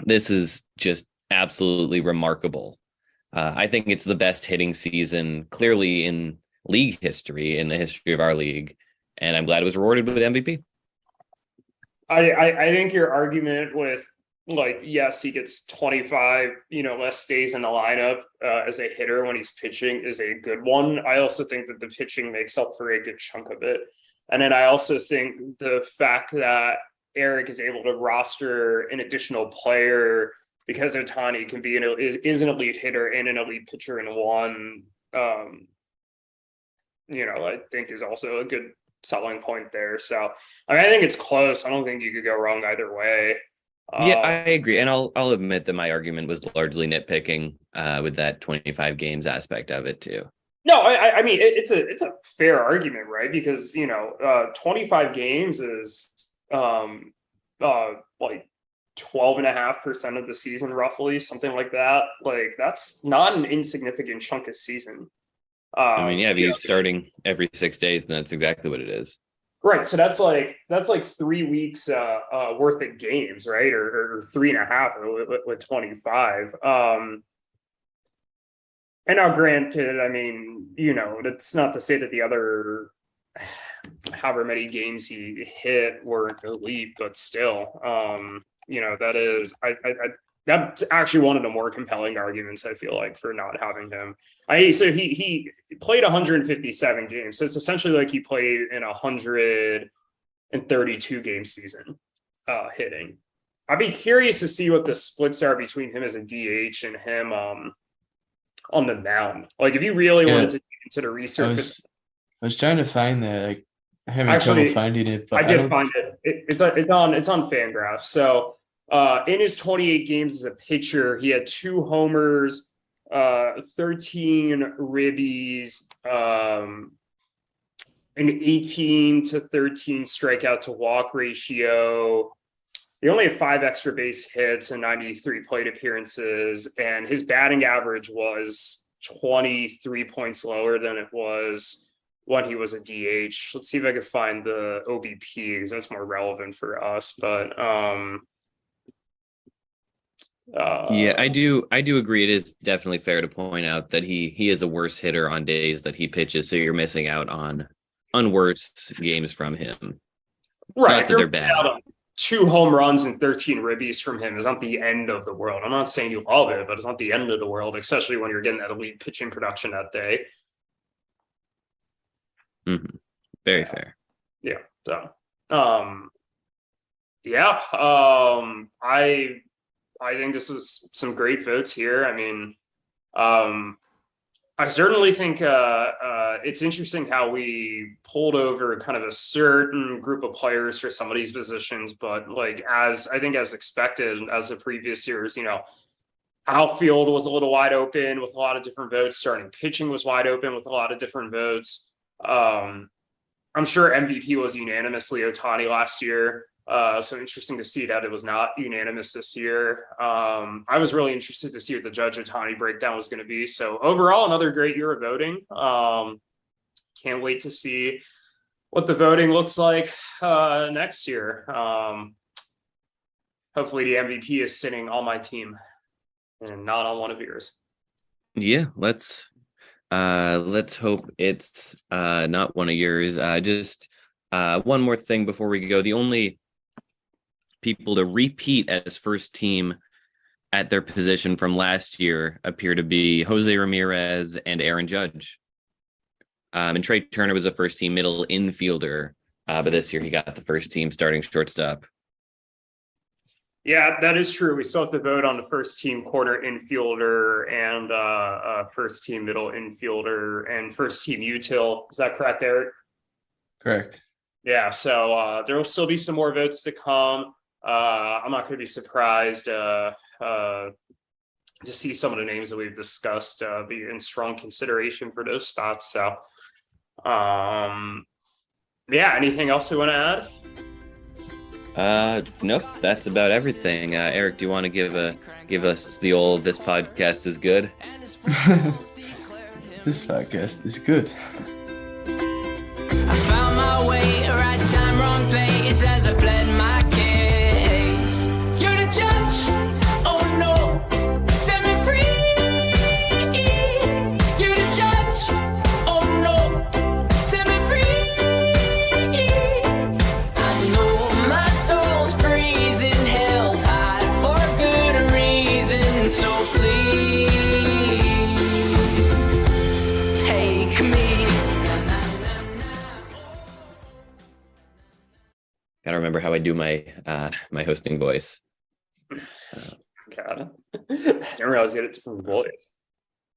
This is just absolutely remarkable. I think it's the best hitting season clearly in league history, in the history of our league, and I'm glad it was rewarded with MVP. I think your argument with, like, yes, he gets 25, less days in the lineup as a hitter when he's pitching is a good one. I also think that the pitching makes up for a good chunk of it. And then I also think the fact that Erik is able to roster an additional player because Ohtani can be is an elite hitter and an elite pitcher in one, I think is also a good selling point there. So I think it's close. I don't think you could go wrong either way. Yeah, I agree, and I'll admit that my argument was largely nitpicking with that 25 games aspect of it too. No, I mean it's a fair argument, right? Because 25 games is like 12.5% of the season, roughly, something like that. Like, that's not an insignificant chunk of season. If he's starting every 6 days, then that's exactly what it is. Right. So that's like 3 weeks worth of games, right? Or 3.5 with 25. And now granted, I mean, that's not to say that the other however many games he hit weren't elite, but still, that is that's actually one of the more compelling arguments, I feel like, for not having him. So he played 157 games. So it's essentially like he played in 132 game season hitting. I'd be curious to see what the splits are between him as a DH and him on the mound. Like, if you really wanted to get into the research. I was trying to find that. Like, I'm having trouble finding it. But I did find it. It's on Fangraphs. So in his 28 games as a pitcher, he had 2 homers, 13 ribbies, an 18 to 13 strikeout to walk ratio. He only had 5 extra base hits and 93 plate appearances, and his batting average was 23 points lower than it was when he was a DH. Let's see if I can find the OBP, because that's more relevant for us. But I do agree. It is definitely fair to point out that he is a worse hitter on days that he pitches, so you're missing out on worse games from him. Right. Not that they're bad. 2 home runs and 13 ribbies from him is not the end of the world. I'm not saying you love it, but it's not the end of the world, especially when you're getting that elite pitching production that day. Mm-hmm. Very fair. Yeah. So, I think this was some great votes here. I mean, I certainly think it's interesting how we pulled over kind of a certain group of players for some of these positions, but like, as expected, as the previous years, outfield was a little wide open with a lot of different votes. Starting pitching was wide open with a lot of different votes. I'm sure MVP was unanimously Ohtani last year. So interesting to see that it was not unanimous this year. I was really interested to see what the Judge Ohtani breakdown was going to be. So overall, another great year of voting. Can't wait to see what the voting looks like next year. Hopefully the MVP is sitting on my team and not on one of yours. Yeah, let's hope it's not one of yours. Just one more thing before we go. The only people to repeat as first team at their position from last year appear to be Jose Ramirez and Aaron Judge. And Trey Turner was a first team middle infielder, but this year he got the first team starting shortstop. Yeah, that is true. We still have to vote on the first team corner infielder and first team middle infielder and first team util. Is that correct, Erik? Correct. Yeah, so there will still be some more votes to come. I'm not going to be surprised to see some of the names that we've discussed be in strong consideration for those spots. So, yeah, anything else we want to add? Nope, that's about everything. Erik, do you want to give us the old "this podcast is good"? This podcast is good. I found my way, right time, wrong place as I pled my case. You're the judge, oh no, set me free. You're the judge, oh no, set me free. I know my soul's freezing, hell's hot for good reason, so please take me. Gotta remember how I do my my hosting voice. God, I didn't realize you had a different voice.